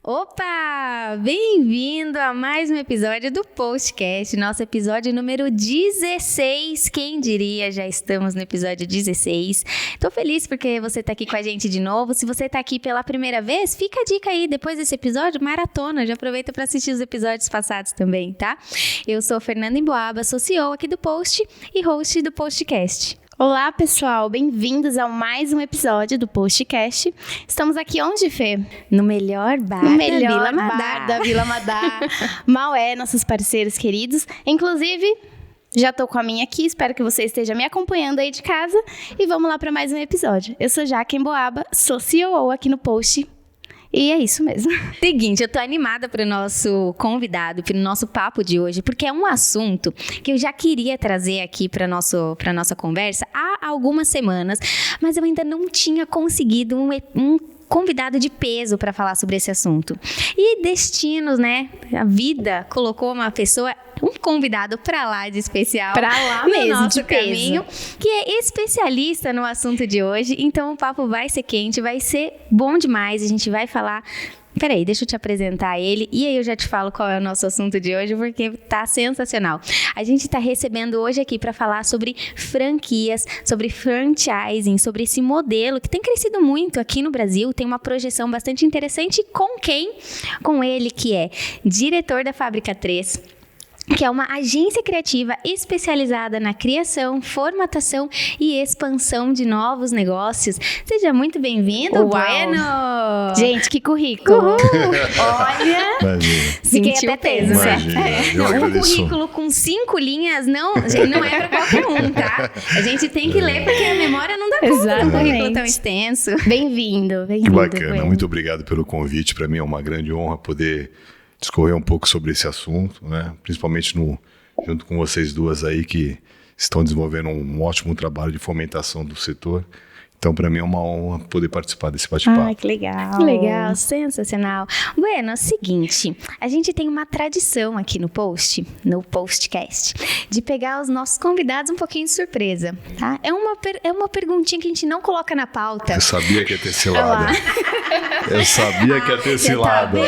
Opa! Bem-vindo a mais um episódio do Postcast, nosso episódio número 16. Quem diria, já estamos no episódio 16. Tô feliz porque você tá aqui com a gente de novo. Se você tá aqui pela primeira vez, fica a dica aí, depois desse episódio, maratona. Já aproveita para assistir os episódios passados também, tá? Eu sou Fernanda Emboaba, sou CEO aqui do Post e host do Postcast. Olá, pessoal. Bem-vindos a mais um episódio do Postcast. Estamos aqui onde, Fê? No melhor bar da Vila Madá. Maué, nossos parceiros queridos. Inclusive, já tô com a minha aqui. Espero que você esteja me acompanhando aí de casa. E vamos lá para mais um episódio. Eu sou Jaque Emboaba, sou CEO aqui no Post. E é isso mesmo. Seguinte, eu tô animada pro nosso convidado, pro nosso papo de hoje, porque é um assunto que eu já queria trazer aqui pra nossa conversa há algumas semanas, mas eu ainda não tinha conseguido um convidado de peso para falar sobre esse assunto. E destinos, né? A vida colocou uma pessoa, um convidado para lá de especial. Para lá mesmo, no nosso de peso. caminho, que é especialista no assunto de hoje. Então o papo vai ser quente, vai ser bom demais. A gente vai falar... Peraí, deixa eu te apresentar ele e aí eu já te falo qual é o nosso assunto de hoje, porque tá sensacional. A gente tá recebendo hoje aqui para falar sobre franquias, sobre franchising, sobre esse modelo que tem crescido muito aqui no Brasil, tem uma projeção bastante interessante. Com quem? Com ele, que é diretor da Fábrica 3, que é uma agência criativa especializada na criação, formatação e expansão de novos negócios. Seja muito bem-vindo, Bueno! Gente, que currículo! Olha, fiquei até tensa. Um currículo com 5 linhas não é para qualquer um, tá? A gente tem que ler porque a memória não dá conta de um currículo tão extenso. Bem-vindo. Que bacana, Bueno. Muito obrigado pelo convite. Para mim é uma grande honra poder discorrer um pouco sobre esse assunto, né? Principalmente junto com vocês duas aí que estão desenvolvendo um ótimo trabalho de fomentação do setor. Então, para mim é uma honra poder participar desse bate-papo. Ai, que legal. Que legal, sensacional. Bueno, é o seguinte, a gente tem uma tradição aqui no Postcast, de pegar os nossos convidados um pouquinho de surpresa, tá? É uma perguntinha que a gente não coloca na pauta. Eu sabia que ia ter esse lado. Eu sabia que ia ter esse lado.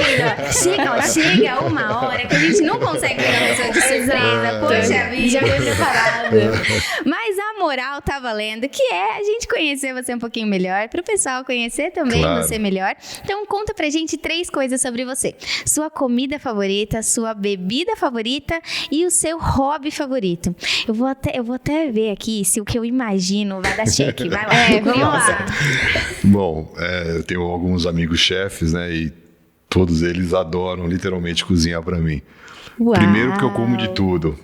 Chega uma hora que a gente não consegue pegar a pessoa de surpresa. Poxa vida. Já veio preparado. Mas a moral tá valendo, que é a gente conhecer você um pouquinho melhor, para o pessoal conhecer também você melhor. Então conta pra gente 3 coisas sobre você: sua comida favorita, sua bebida favorita e o seu hobby favorito. Eu vou até ver aqui se o que eu imagino vai dar cheque. Vai lá, vamos lá. Bom, eu tenho alguns amigos chefes, né, e todos eles adoram literalmente cozinhar para mim. Uau. Primeiro porque eu como de tudo.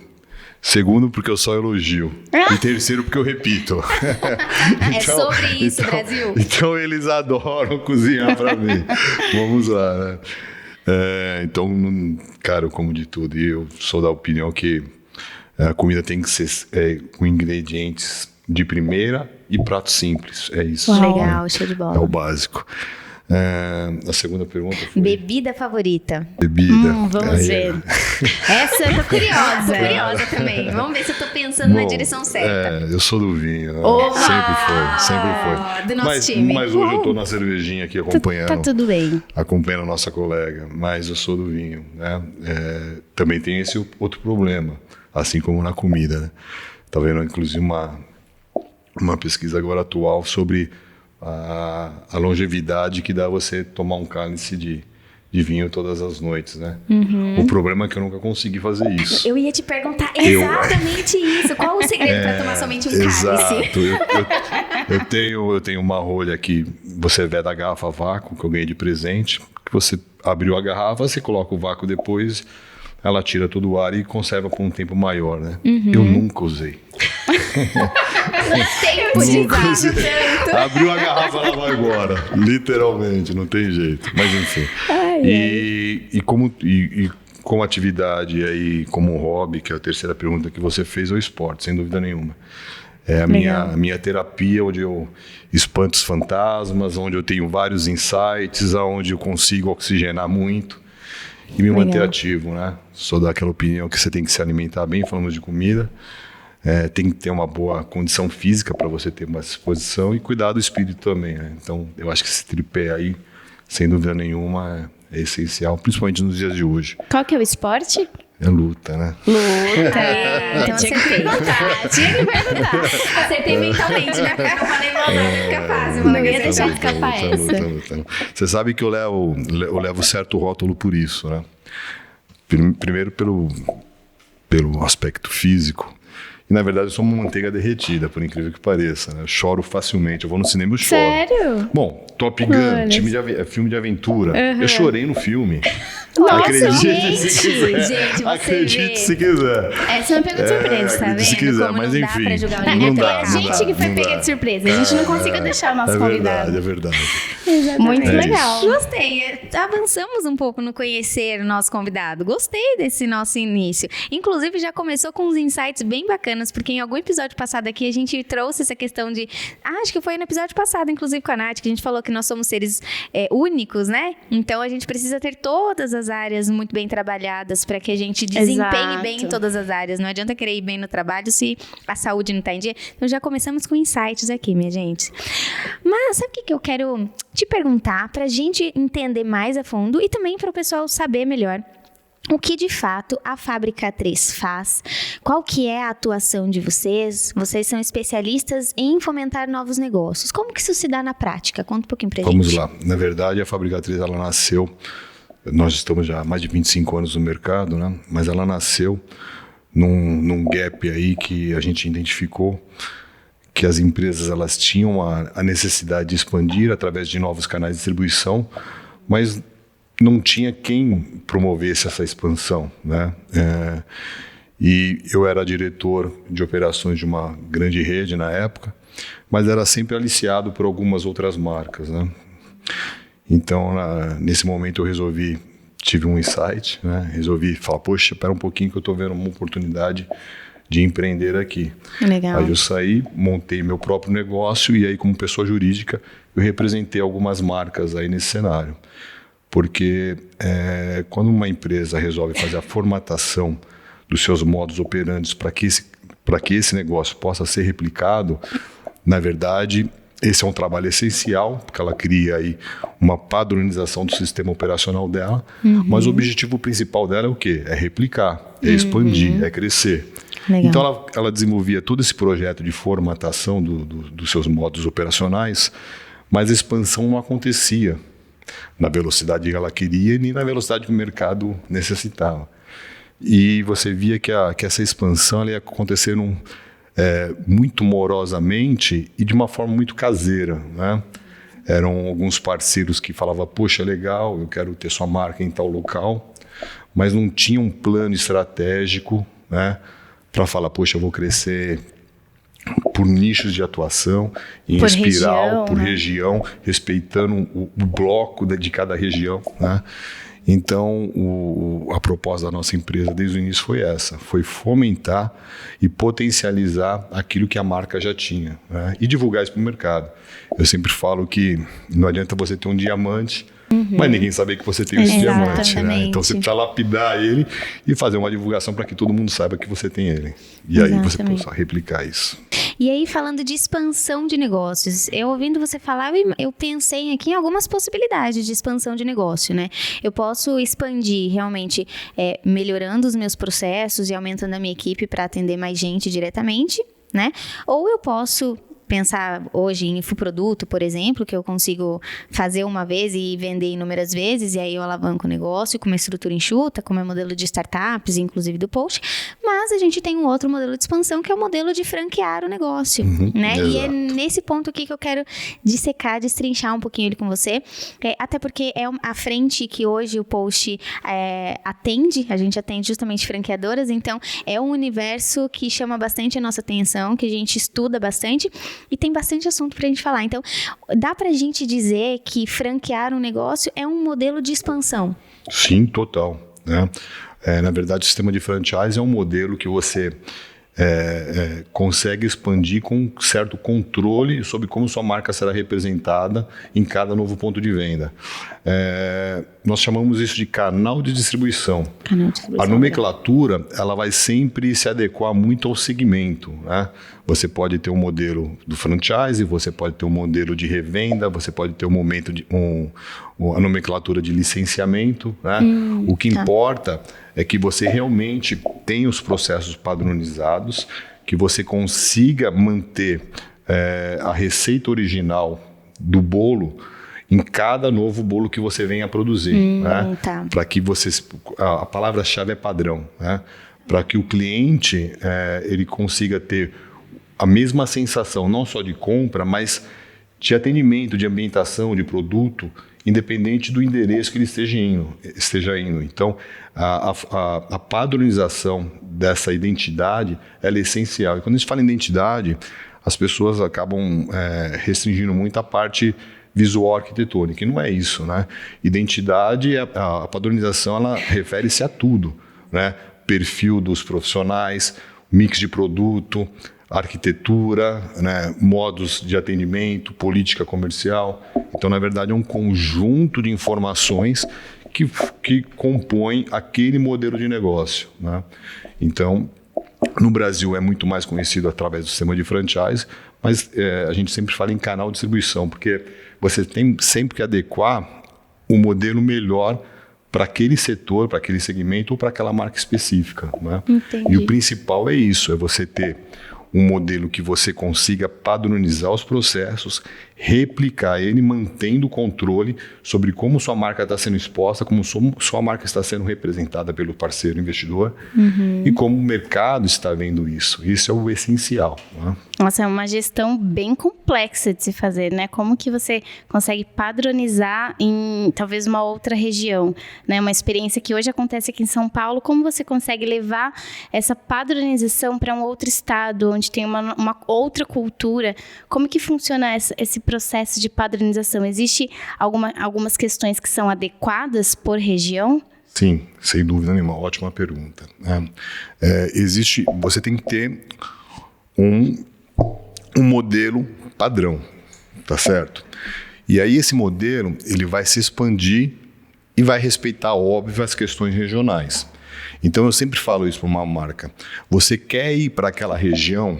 Segundo, porque eu só elogio. E terceiro, porque eu repito. É sobre isso, Brasil. Então, eles adoram cozinhar para mim. Vamos lá, né? Então, cara, eu como de tudo. E eu sou da opinião que a comida tem que ser com ingredientes de primeira e prato simples. É isso. Legal, show de bola. É o básico. A segunda pergunta foi... Bebida favorita. Bebida. Vamos ver. Essa eu tô curiosa. Tô curiosa também. Vamos ver se eu tô pensando na direção certa. Eu sou do vinho. Sempre foi. Do nosso time. Mas hoje eu tô na cervejinha aqui acompanhando. Tá tudo bem. Acompanhando a nossa colega. Mas eu sou do vinho, né? Também tem esse outro problema, assim como na comida, né? Tá vendo, inclusive, uma pesquisa agora atual sobre a longevidade que dá você tomar um cálice de vinho todas as noites, né? Uhum. O problema é que eu nunca consegui fazer isso. Eu ia te perguntar exatamente isso. Qual o segredo para tomar somente um cálice? Exato. Eu tenho uma rolha que você vê da garrafa vácuo, que eu ganhei de presente, que você abriu a garrafa, você coloca o vácuo depois, ela tira todo o ar e conserva por um tempo maior, né? Uhum. Eu nunca usei. Nunca usei. Abriu a garrafa, ela vai embora. Literalmente, não tem jeito. Mas enfim. E como atividade aí, como hobby, que é a terceira pergunta que você fez, é o esporte, sem dúvida nenhuma. É a minha terapia, onde eu espanto os fantasmas, onde eu tenho vários insights, onde eu consigo oxigenar muito e me manter ativo, né? Sou daquela opinião que você tem que se alimentar bem, falamos de comida. Tem que ter uma boa condição física para você ter uma disposição e cuidar do espírito também, né? Então, eu acho que esse tripé aí, sem dúvida nenhuma, É essencial, principalmente nos dias de hoje. Qual que é o esporte? É luta, né? Luta. Então acertei. Tinha que perguntar. Acertei mentalmente, né? Porque eu falei igual nada, fica fácil. Não ia deixar escapar essa. Luta. Você sabe que eu levo certo rótulo por isso, né? Primeiro pelo aspecto físico. E, na verdade, eu sou uma manteiga derretida, por incrível que pareça. Né? Eu choro facilmente. Eu vou no cinema e choro. Sério? Bom, Top Gun, filme de aventura. Eu chorei no filme. Nossa, Acredite se quiser. Gente, você Acredite vê. se quiser. Essa é uma pergunta de surpresa, tá vendo? Se quiser, Como mas não dá enfim. pra julgar o não diretor. dá, É a não gente dá, que foi não pega dá. de surpresa. A gente não conseguiu deixar o nosso convidado. É verdade. Muito É legal. Gostei. Avançamos um pouco no conhecer o nosso convidado. Gostei desse nosso início. Inclusive, já começou com uns insights bem bacanas, porque em algum episódio passado aqui a gente trouxe essa questão de... acho que foi no episódio passado, inclusive com a Nath, que a gente falou que nós somos seres únicos, né? Então, a gente precisa ter todas as áreas muito bem trabalhadas para que a gente desempenhe bem em todas as áreas. Não adianta querer ir bem no trabalho se a saúde não está em dia. Então, já começamos com insights aqui, minha gente. Mas, sabe o que eu quero te perguntar para a gente entender mais a fundo e também para o pessoal saber melhor o que de fato a Fábrica 3 faz? Qual que é a atuação de vocês? Vocês são especialistas em fomentar novos negócios. Como que isso se dá na prática? Conta um pouquinho pra gente. Vamos lá. Na verdade, a Fábrica 3, ela nasceu... Nós estamos já há mais de 25 anos no mercado, né? Mas ela nasceu num gap aí que a gente identificou que as empresas elas tinham a necessidade de expandir através de novos canais de distribuição, mas não tinha quem promovesse essa expansão, né? E eu era diretor de operações de uma grande rede na época, mas era sempre aliciado por algumas outras marcas, né? Então, nesse momento eu tive um insight, né? Resolvi falar, poxa, espera um pouquinho que eu estou vendo uma oportunidade de empreender aqui. Legal. Aí eu saí, montei meu próprio negócio e aí como pessoa jurídica eu representei algumas marcas aí nesse cenário. Porque quando uma empresa resolve fazer a formatação dos seus modos operantes para que esse negócio possa ser replicado, na verdade, esse é um trabalho essencial, porque ela cria aí uma padronização do sistema operacional dela, mas o objetivo principal dela é o quê? É replicar, é expandir, é crescer. Legal. Então ela desenvolvia todo esse projeto de formatação dos seus modos operacionais, mas a expansão não acontecia na velocidade que ela queria e nem na velocidade que o mercado necessitava. E você via que essa expansão ela ia acontecer muito morosamente e de uma forma muito caseira, né? Eram alguns parceiros que falavam, poxa, legal, eu quero ter sua marca em tal local, mas não tinha um plano estratégico, né, para falar, poxa, eu vou crescer por nichos de atuação, em por espiral, região, por né? região, respeitando o bloco de cada região, né? Então, a proposta da nossa empresa desde o início foi essa, foi fomentar e potencializar aquilo que a marca já tinha, né? E divulgar isso para o mercado. Eu sempre falo que não adianta você ter um diamante, mas ninguém saber que você tem esse diamante, né? Então você precisa lapidar ele e fazer uma divulgação para que todo mundo saiba que você tem ele. E aí você possa replicar isso. E aí, falando de expansão de negócios, eu ouvindo você falar, eu pensei aqui em algumas possibilidades de expansão de negócio, né? Eu posso expandir realmente melhorando os meus processos e aumentando a minha equipe para atender mais gente diretamente, né? Ou eu posso pensar hoje em infoproduto, por exemplo, que eu consigo fazer uma vez e vender inúmeras vezes, e aí eu alavanco o negócio com uma estrutura enxuta, como é o modelo de startups, inclusive do Post. Mas a gente tem um outro modelo de expansão, que é o modelo de franquear o negócio, né? Exato. E é nesse ponto aqui que eu quero dissecar, destrinchar um pouquinho ele com você, até porque é a frente que hoje o Post atende, a gente atende justamente franqueadoras, então é um universo que chama bastante a nossa atenção, que a gente estuda bastante, e tem bastante assunto pra gente falar. Então, dá pra gente dizer que franquear um negócio é um modelo de expansão? Sim, total, né? Na verdade, o sistema de franchise é um modelo que você consegue expandir com um certo controle sobre como sua marca será representada em cada novo ponto de venda. Nós chamamos isso de canal de distribuição. A nomenclatura ela vai sempre se adequar muito ao segmento, né? Você pode ter um modelo do franchise, você pode ter um modelo de revenda, você pode ter um momento de a nomenclatura de licenciamento, né? O que importa é que você realmente tenha os processos padronizados, que você consiga manter a receita original do bolo em cada novo bolo que você venha a produzir, né? Para que a palavra-chave é padrão, né? Para que o cliente ele consiga ter a mesma sensação, não só de compra, mas de atendimento, de ambientação, de produto, independente do endereço que ele esteja indo. Então, a padronização dessa identidade ela é essencial. E quando a gente fala em identidade, as pessoas acabam restringindo muito a parte visual arquitetônica, e não é isso, né? Identidade, a padronização, ela refere-se a tudo, né? Perfil dos profissionais, mix de produto, arquitetura, né? Modos de atendimento, política comercial. Então, na verdade, é um conjunto de informações que compõem aquele modelo de negócio, né? Então, no Brasil é muito mais conhecido através do sistema de franchise, mas a gente sempre fala em canal de distribuição, porque você tem sempre que adequar o modelo melhor para aquele setor, para aquele segmento ou para aquela marca específica, né? Entendi. E o principal é isso, é você ter um modelo que você consiga padronizar os processos, replicar ele, mantendo o controle sobre como sua marca está sendo exposta, como sua marca está sendo representada pelo parceiro investidor e como o mercado está vendo isso. Isso é o essencial, né? Nossa, é uma gestão bem complexa de se fazer, né? Como que você consegue padronizar em talvez uma outra região, né? Uma experiência que hoje acontece aqui em São Paulo, como você consegue levar essa padronização para um outro estado, onde tem uma outra cultura? Como que funciona esse processo de padronização? Existe algumas questões que são adequadas por região? Sim, sem dúvida nenhuma, ótima pergunta. Você tem que ter um modelo padrão, tá certo? E aí esse modelo ele vai se expandir e vai respeitar, óbvio, as questões regionais. Então eu sempre falo isso para uma marca. Você quer ir para aquela região?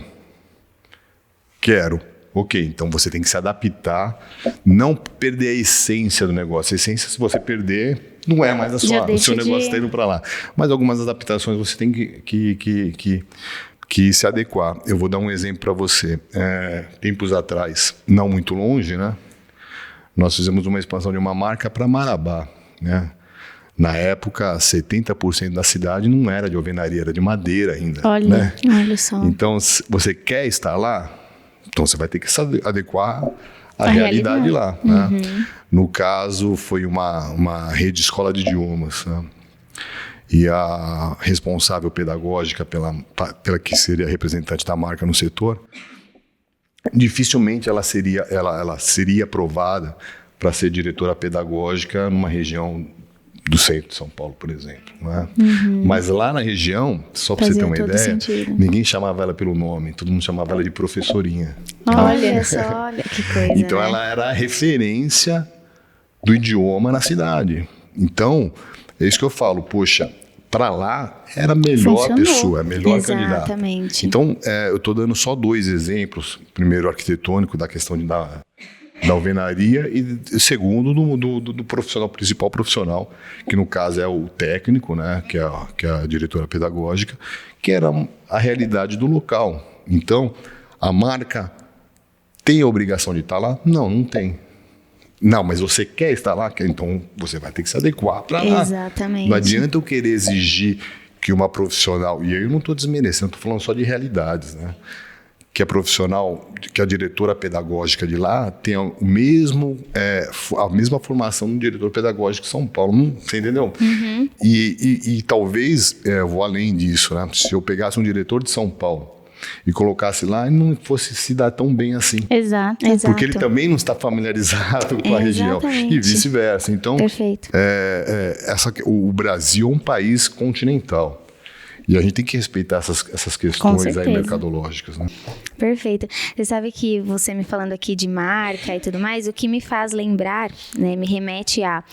Quero. Ok, então você tem que se adaptar, não perder a essência do negócio. A essência, se você perder, não é mais o seu negócio está indo para lá. Mas algumas adaptações você tem que se adequar. Eu vou dar um exemplo para você. Tempos atrás, não muito longe, né? Nós fizemos uma expansão de uma marca para Marabá, né? Na época, 70% da cidade não era de alvenaria, era de madeira ainda. Olha só. Então, se você quer estar lá, então você vai ter que se adequar à realidade lá, né? No caso, foi uma rede de escola de idiomas, né? E a responsável pedagógica pela que seria representante da marca no setor, dificilmente ela seria aprovada para ser diretora pedagógica numa região do centro de São Paulo, por exemplo, né? Mas lá na região, só para você ter uma ideia, ninguém chamava ela pelo nome, todo mundo chamava ela de professorinha. Olha só, olha que coisa. Então né? ela era a referência do idioma na cidade. Então, é isso que eu falo, poxa, para lá era a melhor pessoa, a melhor candidata. Exatamente. Então, eu estou dando só 2 exemplos. Primeiro, arquitetônico, da questão da alvenaria, e segundo, do profissional, principal profissional, que no caso é o técnico, né, que é a diretora pedagógica, que era a realidade do local. Então, a marca tem a obrigação de estar lá? Não tem. Não, mas você quer estar lá? Então você vai ter que se adequar para lá. Exatamente. Não adianta eu querer exigir que uma profissional, e aí eu não estou desmerecendo, estou falando só de realidades, né? Que a profissional, que a diretora pedagógica de lá tenha a mesma formação do diretor pedagógico de São Paulo. Você entendeu? E talvez, eu vou além disso, né? Se eu pegasse um diretor de São Paulo e colocasse lá, e não fosse se dar tão bem assim. Exato. Porque ele também não está familiarizado com a região. E vice-versa. Então, perfeito. O Brasil é um país continental. E a gente tem que respeitar essas questões aí mercadológicas, né? Perfeito. Você sabe que você me falando aqui de marca e tudo mais, o que me faz lembrar, né, me remete a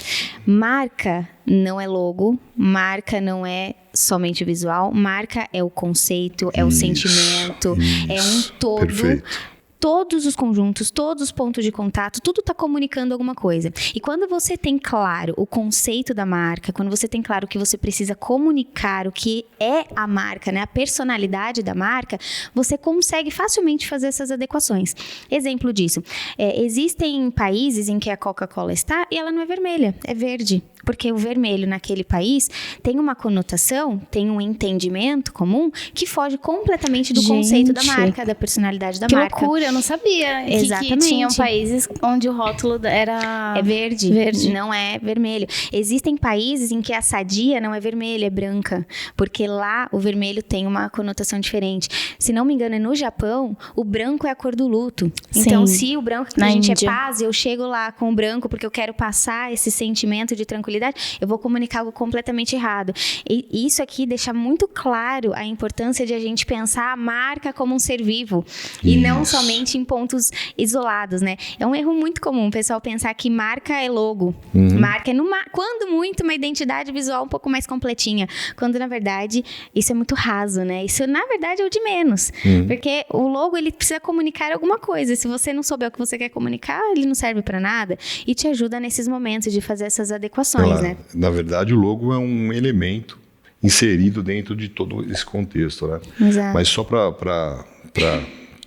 marca não é logo, marca não é somente visual, marca é o conceito, é o sentimento, é um todo. Perfeito. Todos os conjuntos, todos os pontos de contato, tudo está comunicando alguma coisa. E quando você tem claro o conceito da marca, quando você tem claro que você precisa comunicar o que é a marca, né, a personalidade da marca, você consegue facilmente fazer essas adequações. Exemplo disso, existem países em que a Coca-Cola está e ela não é vermelha, é verde. Porque o vermelho naquele país tem uma conotação, tem um entendimento comum que foge completamente do conceito da marca, da personalidade da marca. Que loucura, eu não sabia. Exatamente. Que tinham países onde o rótulo era... É verde, não é vermelho. Existem países em que a Sadia não é vermelha, é branca. Porque lá o vermelho tem uma conotação diferente. Se não me engano, no Japão, o branco é a cor do luto. Então, se o branco, que a gente Índia. É paz, eu chego lá com o branco porque eu quero passar esse sentimento de tranquilidade, eu vou comunicar algo completamente errado. E isso aqui deixa muito claro a importância de a gente pensar a marca como um ser vivo e não somente em pontos isolados, né? É um erro muito comum o pessoal pensar que marca é logo. Marca é, quando muito, uma identidade visual um pouco mais completinha. Quando, na verdade, isso é muito raso, né? Isso, na verdade, é o de menos. Porque o logo, ele precisa comunicar alguma coisa. Se você não souber o que você quer comunicar, ele não serve para nada. E te ajuda nesses momentos de fazer essas adequações. Né? Na verdade, o logo é um elemento inserido dentro de todo esse contexto, né? Exato. Mas só para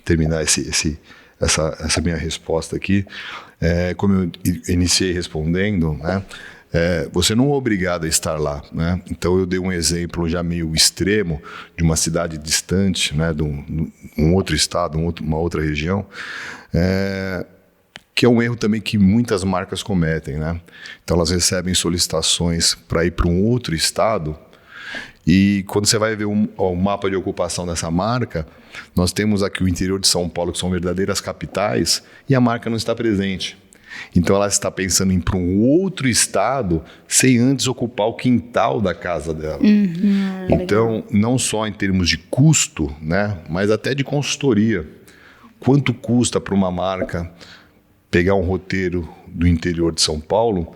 terminar essa minha resposta aqui, como eu iniciei respondendo, né? Você não é obrigado a estar lá, né? Então eu dei um exemplo já meio extremo de uma cidade distante, né? De um outro estado, uma outra região, que é um erro também que muitas marcas cometem, né? Então elas recebem solicitações para ir para um outro estado e quando você vai ver o mapa de ocupação dessa marca, nós temos aqui o interior de São Paulo, que são verdadeiras capitais, e a marca não está presente. Então ela está pensando em ir para um outro estado sem antes ocupar o quintal da casa dela. Então, não só em termos de custo, né, mas até de consultoria. Quanto custa para uma marca pegar um roteiro do interior de São Paulo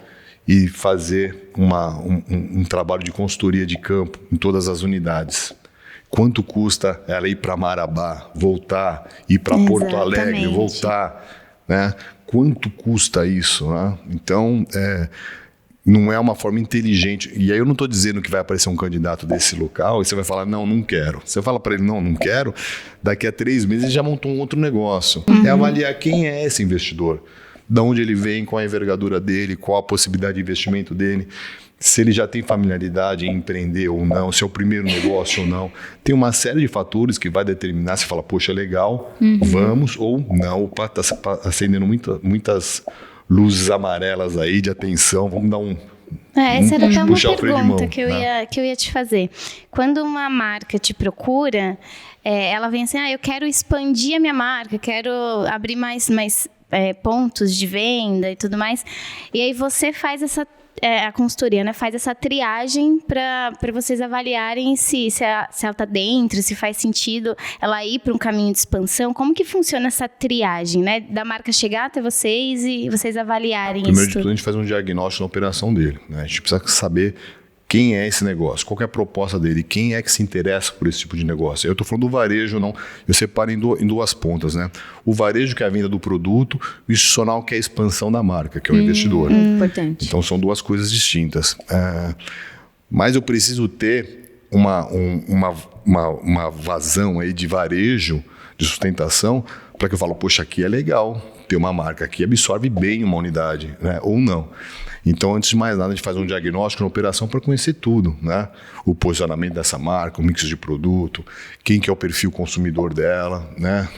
e fazer um trabalho de consultoria de campo em todas as unidades? Quanto custa ela ir para Marabá, voltar, ir para Porto Alegre, voltar, né? Quanto custa isso, né? Então, não é uma forma inteligente. E aí eu não estou dizendo que vai aparecer um candidato desse local e você vai falar, não quero. Você fala para ele, não quero, daqui a 3 meses ele já montou um outro negócio. É avaliar quem é esse investidor, de onde ele vem, qual a envergadura dele, qual a possibilidade de investimento dele, se ele já tem familiaridade em empreender ou não, se é o primeiro negócio ou não. Tem uma série de fatores que vai determinar se fala, poxa, legal, vamos, ou não, opa, está acendendo muitas luzes amarelas aí de atenção, vamos dar essa era até uma pergunta que eu ia te fazer. Quando uma marca te procura, ela vem assim, eu quero expandir a minha marca, quero abrir mais pontos de venda e tudo mais. E aí você faz a consultoria, né? Faz essa triagem para vocês avaliarem se ela está dentro, se faz sentido ela ir para um caminho de expansão. Como que funciona essa triagem, né? Da marca chegar até vocês e vocês avaliarem isso. Primeiro de tudo, a gente faz um diagnóstico na operação dele, né? A gente precisa saber quem é esse negócio, qual que é a proposta dele, quem é que se interessa por esse tipo de negócio. Eu estou falando do varejo, não. Eu separo em duas pontas, né? O varejo, que é a venda do produto, o institucional, que é a expansão da marca, que é o investidor. Importante. Então são duas coisas distintas. Mas eu preciso ter uma vazão aí de varejo, de sustentação, para que eu falo, poxa, aqui é legal ter uma marca, aqui absorve bem uma unidade, né? Ou não. Então, antes de mais nada, a gente faz um diagnóstico na operação para conhecer tudo, né? O posicionamento dessa marca, o mix de produto, quem que é o perfil consumidor dela, né?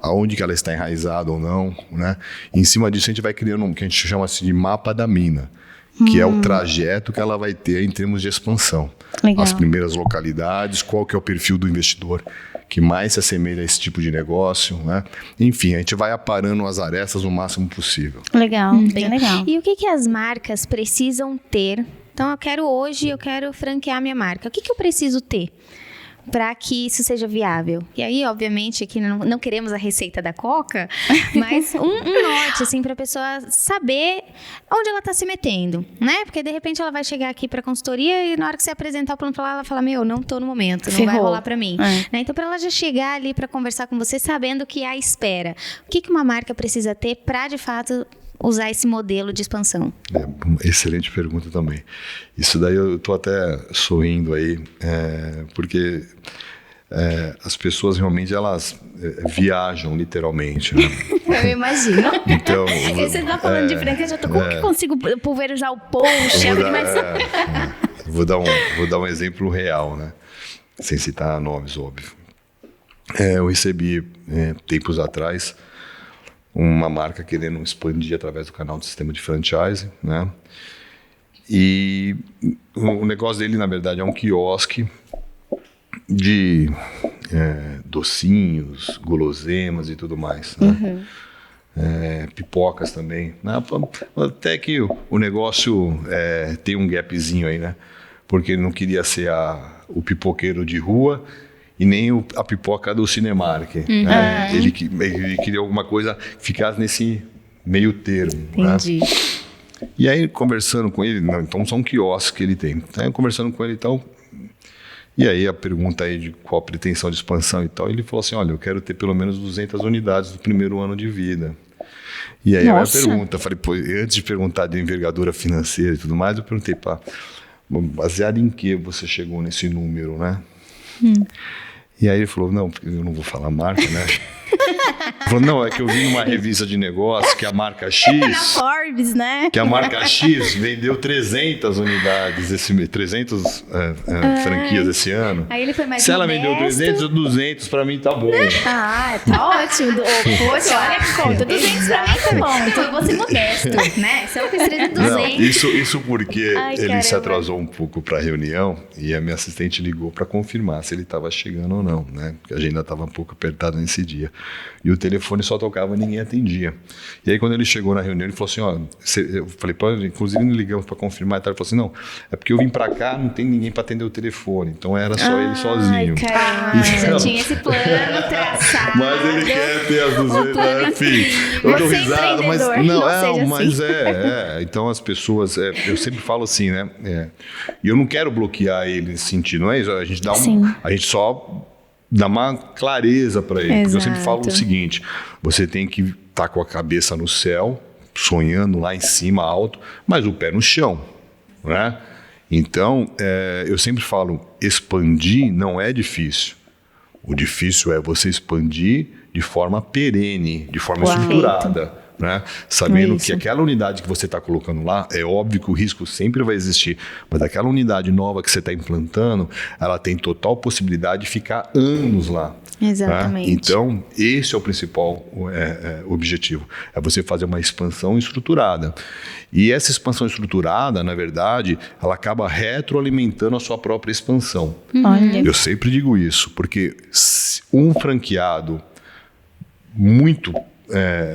Aonde que ela está enraizada ou não, né? E em cima disso, a gente vai criando o que a gente chama assim de mapa da mina, que é o trajeto que ela vai ter em termos de expansão. Legal. As primeiras localidades, qual que é o perfil do investidor que mais se assemelha a esse tipo de negócio, né? Enfim, a gente vai aparando as arestas o máximo possível. Legal, bem legal. E o que as marcas precisam ter? Então, eu quero franquear minha marca. O que eu preciso ter? para que isso seja viável? E aí, obviamente, aqui não queremos a receita da Coca, mas um norte, assim, para a pessoa saber onde ela está se metendo, né? Porque, de repente, ela vai chegar aqui para consultoria e na hora que você apresentar o plano para ela fala, não tô no momento, não vai rolar para mim. Né? Então, para ela já chegar ali para conversar com você, sabendo que há espera. O que uma marca precisa ter para, de fato, usar esse modelo de expansão? Excelente pergunta também. Isso daí eu tô até sorrindo aí, porque as pessoas realmente elas viajam literalmente, né? Eu imagino. Então, você tá falando de franquia, já tô como que consigo pulverizar o post? Vou dar um exemplo real, né? Sem citar nomes, óbvio. Eu recebi tempos atrás uma marca querendo expandir através do canal do sistema de franchise, né? E o negócio dele, na verdade, é um quiosque de docinhos, guloseimas e tudo mais, né? Pipocas também, né? Até que o negócio tem um gapzinho aí, né? Porque ele não queria ser o pipoqueiro de rua e nem a pipoca do Cinemark. Né? Ele queria alguma coisa que ficasse nesse meio termo. Entendi. Né? E aí, conversando com ele, então são quiosques que ele tem. Então, conversando com ele e tal, e aí a pergunta aí de qual a pretensão de expansão e tal, ele falou assim, olha, eu quero ter pelo menos 200 unidades no primeiro ano de vida. E aí a pergunta, falei, pô, antes de perguntar de envergadura financeira e tudo mais, eu perguntei, baseado em que você chegou nesse número, né? E aí ele falou, não, eu não vou falar marca, né? Ele falou, não, é que eu vi numa revista de negócio que a marca X... Na Forbes, né? Que a marca X vendeu 300 unidades, 300 franquias esse ano. Aí ele foi mais Se ela vendeu 300, 200, pra mim tá bom. Tá ótimo. Poxa, olha que conta. 200 pra mim tá bom. Então eu vou ser modesto, né? Se eu fiz 300, 200... Não, isso porque ele se atrasou um pouco pra reunião e a minha assistente ligou pra confirmar se ele tava chegando ou não, né? Porque a agenda tava um pouco apertada nesse dia. E o telefone só tocava e ninguém atendia. E aí, quando ele chegou na reunião, ele falou assim, eu falei, inclusive ligamos para confirmar e tal. Ele falou assim, não, é porque eu vim para cá, não tem ninguém para atender o telefone. Então, era só ele sozinho. Já tinha esse plano traçado. Mas ele quer ter as 200, enfim. Eu dou risada, mas então, as pessoas, eu sempre falo assim, né? E eu não quero bloquear ele nesse sentido, não é isso? A gente só dá uma clareza para ele. Porque eu sempre falo o seguinte, você tem que estar com a cabeça no céu, sonhando lá em cima, alto, mas o pé no chão, né? Então, eu sempre falo, expandir não é difícil. O difícil é você expandir de forma perene, de forma estruturada. Né? Sabendo que aquela unidade que você está colocando lá, é óbvio que o risco sempre vai existir, mas aquela unidade nova que você está implantando, ela tem total possibilidade de ficar anos lá. Exatamente. Né? Então, esse é o principal objetivo, é você fazer uma expansão estruturada. E essa expansão estruturada, na verdade, ela acaba retroalimentando a sua própria expansão. Eu sempre digo isso, porque um franqueado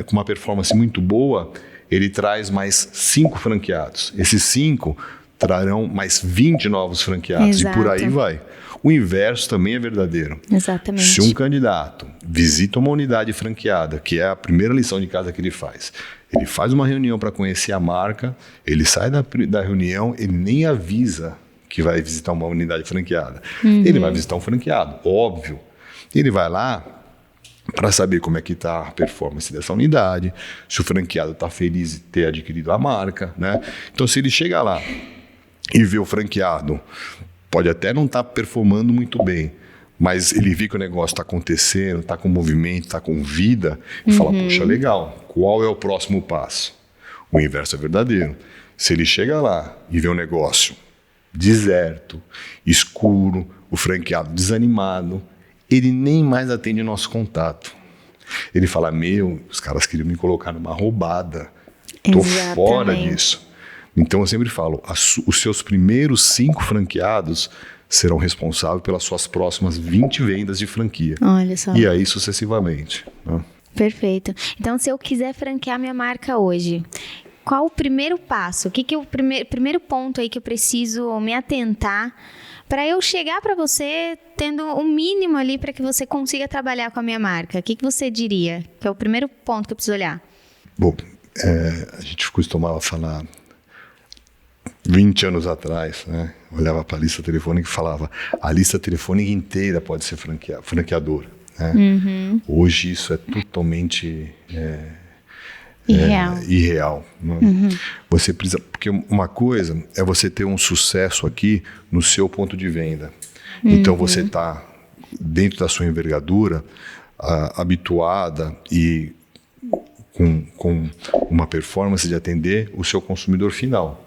com uma performance muito boa, ele traz mais 5 franqueados. Esses 5 trarão mais 20 novos franqueados. Exato. E por aí vai. O inverso também é verdadeiro. Exatamente. Se um candidato visita uma unidade franqueada, que é a primeira lição de casa que ele faz uma reunião para conhecer a marca, ele sai da reunião, ele nem avisa que vai visitar uma unidade franqueada. Ele vai visitar um franqueado, óbvio. Ele vai lá para saber como é que está a performance dessa unidade, se o franqueado está feliz de ter adquirido a marca, né? Então, se ele chega lá e vê o franqueado, pode até não estar performando muito bem, mas ele vê que o negócio está acontecendo, está com movimento, está com vida, e fala, poxa, legal, qual é o próximo passo? O inverso é verdadeiro. Se ele chega lá e vê o negócio deserto, escuro, o franqueado desanimado, ele nem mais atende o nosso contato. Ele fala, os caras queriam me colocar numa roubada. Tô fora disso. Então eu sempre falo, os seus primeiros 5 franqueados serão responsáveis pelas suas próximas 20 vendas de franquia. Olha só. E aí sucessivamente. Né? Perfeito. Então, se eu quiser franquear minha marca hoje, qual o primeiro passo? O que é o primeiro ponto aí que eu preciso me atentar para eu chegar para você tendo um mínimo ali para que você consiga trabalhar com a minha marca? O que você diria que é o primeiro ponto que eu preciso olhar? Bom, a gente costumava falar 20 anos atrás, né? Olhava para a lista telefônica e falava: a lista telefônica inteira pode ser franqueadora. Né? Hoje isso é totalmente irreal. Né? Você precisa, porque uma coisa é você ter um sucesso aqui no seu ponto de venda. Então você está dentro da sua envergadura, habituada e com uma performance de atender o seu consumidor final.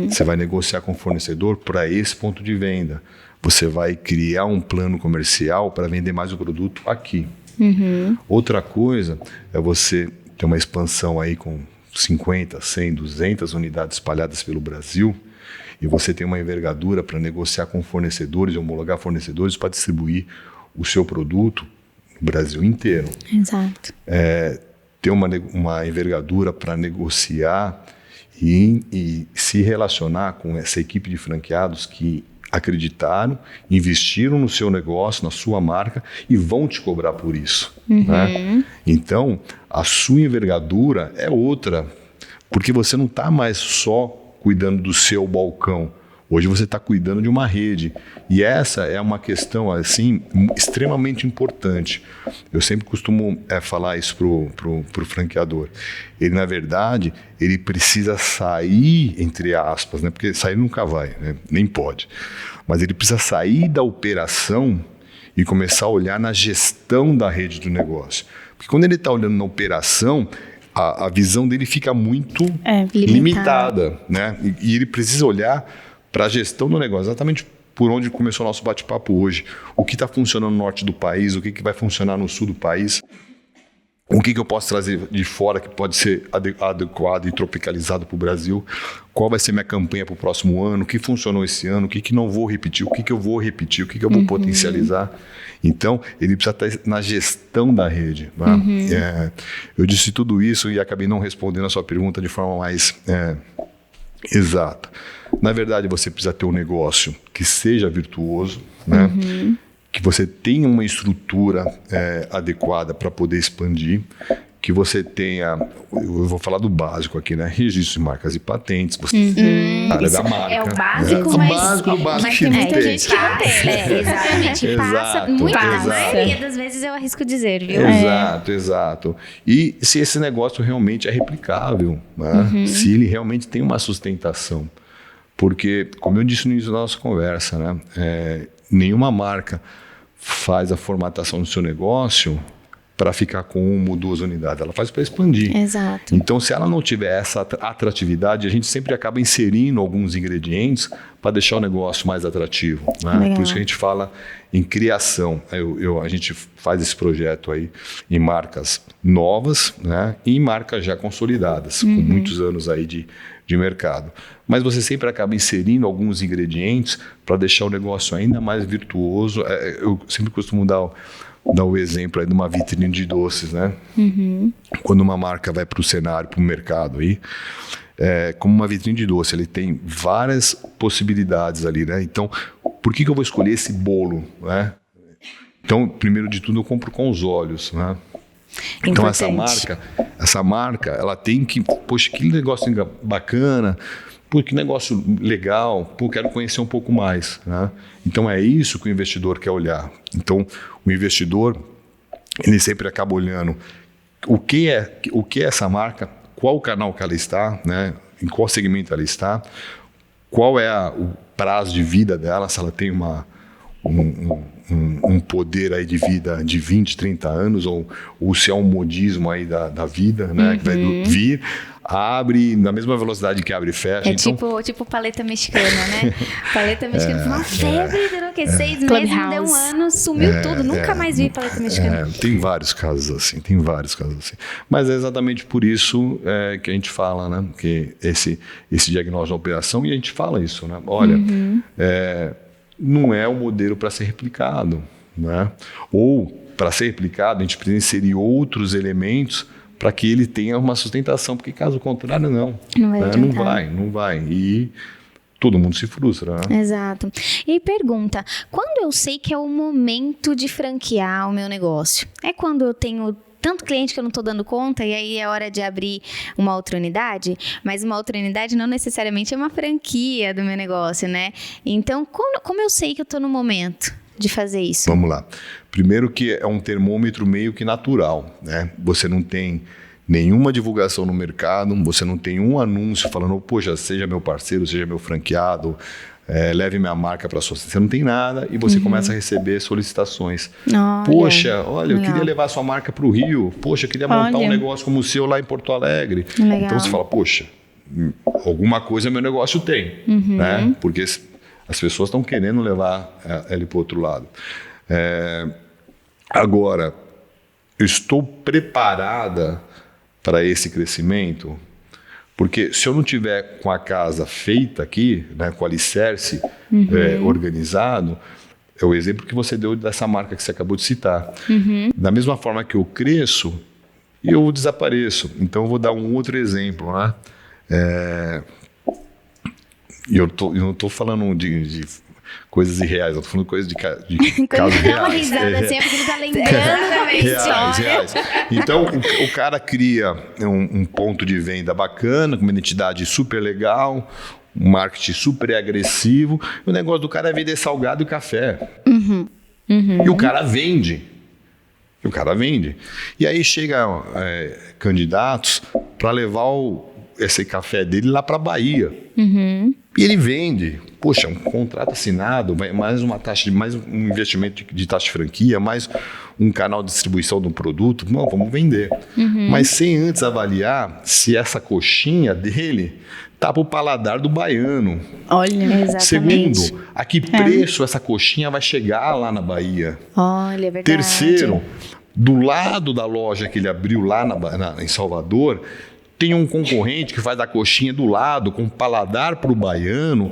Você vai negociar com o fornecedor para esse ponto de venda. Você vai criar um plano comercial para vender mais o produto aqui. Outra coisa é você ter uma expansão aí com 50, 100, 200 unidades espalhadas pelo Brasil e você tem uma envergadura para negociar com fornecedores, homologar fornecedores para distribuir o seu produto no Brasil inteiro. Exato. Ter uma envergadura para negociar e se relacionar com essa equipe de franqueados que acreditaram, investiram no seu negócio, na sua marca e vão te cobrar por isso. Né? Então, a sua envergadura é outra, porque você não está mais só cuidando do seu balcão. Hoje você está cuidando de uma rede. E essa é uma questão assim, extremamente importante. Eu sempre costumo falar isso pro franqueador. Ele, na verdade, ele precisa sair, entre aspas, né? Porque sair nunca vai, né? Nem pode. Mas ele precisa sair da operação e começar a olhar na gestão da rede do negócio. Porque quando ele está olhando na operação, a visão dele fica muito limitada. Né? E ele precisa olhar para a gestão do negócio, exatamente por onde começou o nosso bate-papo hoje. O que está funcionando no norte do país, o que vai funcionar no sul do país, o que eu posso trazer de fora que pode ser adequado e tropicalizado para o Brasil, qual vai ser minha campanha para o próximo ano, o que funcionou esse ano, o que não vou repetir, o que eu vou repetir, o que eu vou potencializar. Então, ele precisa estar na gestão da rede. Né? Eu disse tudo isso e acabei não respondendo a sua pergunta de forma mais exata. Na verdade, você precisa ter um negócio que seja virtuoso, né? Que você tenha uma estrutura adequada para poder expandir, que você tenha, eu vou falar do básico aqui, né? Registro de marcas e patentes, você área da marca. É o básico, o mas básico, mas que tem muita tem. gente que não tem. Exatamente. Passa muito, a maioria das vezes eu arrisco dizer, viu? Exato. E se esse negócio realmente é replicável, né? Se ele realmente tem uma sustentação. Porque, como eu disse no início da nossa conversa, né? Nenhuma marca faz a formatação do seu negócio para ficar com 1 ou 2 unidades. Ela faz para expandir. Exato. Então, se ela não tiver essa atratividade, a gente sempre acaba inserindo alguns ingredientes para deixar o negócio mais atrativo. Né? Por isso que a gente fala em criação. A gente faz esse projeto aí em marcas novas, né? E em marcas já consolidadas, com muitos anos aí de mercado. Mas você sempre acaba inserindo alguns ingredientes para deixar o negócio ainda mais virtuoso. Eu sempre costumo dar o exemplo aí de uma vitrine de doces, né? Quando uma marca vai para o cenário, para o mercado aí, como uma vitrine de doce, ele tem várias possibilidades ali, né? Então, por que eu vou escolher esse bolo, né? Então, primeiro de tudo, eu compro com os olhos, né? Então essa marca, ela tem que, poxa, que negócio bacana, pô, que negócio legal, pô, quero conhecer um pouco mais, né? Então é isso que o investidor quer olhar. Então o investidor, ele sempre acaba olhando o que é essa marca, qual o canal que ela está, né? Em qual segmento ela está, qual é o prazo de vida dela, se ela tem um poder aí de vida de 20, 30 anos, ou se é um modismo aí da vida, né? Que vai vir, abre na mesma velocidade que abre e fecha. Então, tipo paleta mexicana, né? Paleta mexicana foi uma febre, durou 6 meses, não deu um ano, sumiu tudo, nunca mais vi paleta mexicana. Tem vários casos assim, Mas é exatamente por isso que a gente fala, né? Que esse diagnóstico da operação, e a gente fala isso, né? Olha, não é o modelo para ser replicado, né? Ou, para ser replicado, a gente precisa inserir outros elementos para que ele tenha uma sustentação, porque caso contrário, não. Não vai né? adiantar. Não vai. E todo mundo se frustra, né? Exato. E aí pergunta, quando eu sei que é o momento de franquear o meu negócio? É quando eu tenho tanto cliente que eu não estou dando conta e aí é hora de abrir uma outra unidade? Mas uma outra unidade não necessariamente é uma franquia do meu negócio, né? Então, como eu sei que eu estou no momento de fazer isso? Vamos lá. Primeiro que é um termômetro meio que natural, né? Você não tem nenhuma divulgação no mercado, você não tem um anúncio falando, poxa, seja meu parceiro, seja meu franqueado, leve minha marca para sua... Você não tem nada e você começa a receber solicitações. Poxa, olha, eu queria levar sua marca para o Rio. Poxa, eu queria montar um negócio como o seu lá em Porto Alegre. Legal. Então você fala, poxa, alguma coisa meu negócio tem, né? Porque as pessoas estão querendo levar ele para o outro lado. Agora, eu estou preparada para esse crescimento? Porque se eu não tiver com a casa feita aqui, né, com o alicerce organizado, é o exemplo que você deu dessa marca que você acabou de citar. Da mesma forma que eu cresço, eu desapareço. Então, eu vou dar um outro exemplo. Né? Eu não estou falando de coisas irreais, eu estou falando coisas de casos reais. Dá uma risada assim, é porque ele tá lembrando. Reais. Então, o cara cria um ponto de venda bacana, com uma identidade super legal, um marketing super agressivo, e o negócio do cara é vender salgado e café. E o cara vende. E aí chegam candidatos para levar esse café dele lá para a Bahia. E ele vende. Poxa, um contrato assinado, mais um investimento de taxa de franquia, mais um canal de distribuição do produto. Não, vamos vender. Mas sem antes avaliar se essa coxinha dele tá para o paladar do baiano. Olha, exatamente. Segundo, a que preço essa coxinha vai chegar lá na Bahia? Olha, é verdade. Terceiro, do lado da loja que ele abriu lá em Salvador, tem um concorrente que faz a coxinha do lado, com paladar para o baiano,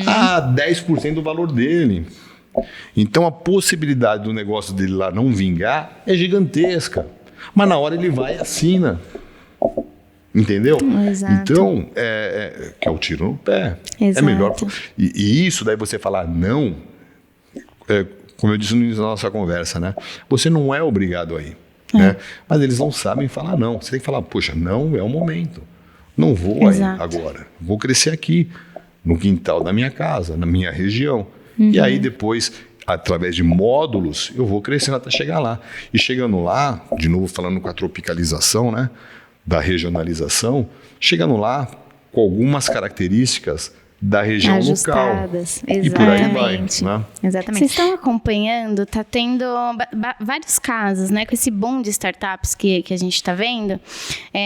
a 10% do valor dele. Então, a possibilidade do negócio dele lá não vingar é gigantesca. Mas na hora ele vai e assina. Entendeu? Exato. Então, que é o tiro no pé. Exato. É melhor. E isso daí você falar não, como eu disse no início da nossa conversa, né? Você não é obrigado a ir. Né? Mas eles não sabem falar não. Você tem que falar, poxa, não é o momento. Não vou aí agora. Vou crescer aqui, no quintal da minha casa, na minha região. E aí depois, através de módulos, eu vou crescendo até chegar lá. E chegando lá, de novo falando com a tropicalização, né, da regionalização, chegando lá com algumas características da região ajustadas, local. E por aí vai. Né? Exatamente. Vocês estão acompanhando, tá tendo vários casos, né? Com esse boom de startups que a gente está vendo.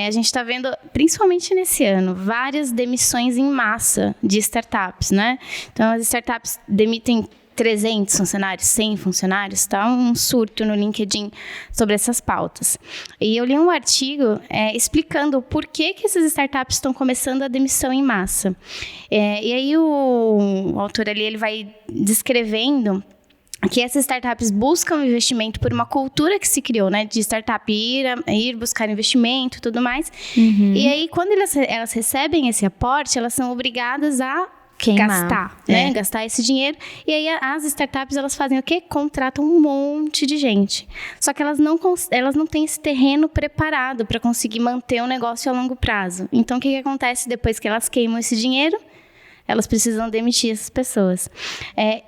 A gente está vendo, principalmente nesse ano, várias demissões em massa de startups, né? Então, as startups demitem 300 funcionários, 100 funcionários, tá um surto no LinkedIn sobre essas pautas. E eu li um artigo explicando por que essas startups estão começando a demissão em massa. E aí o autor ali ele vai descrevendo que essas startups buscam investimento por uma cultura que se criou, né? De startup ir buscar investimento e tudo mais. E aí, quando elas recebem esse aporte, elas são obrigadas a gastar, né? Gastar esse dinheiro. E aí as startups, elas fazem o quê? Contratam um monte de gente. Só que elas não têm esse terreno preparado para conseguir manter o negócio a longo prazo. Então, o que acontece depois que elas queimam esse dinheiro? Elas precisam demitir essas pessoas.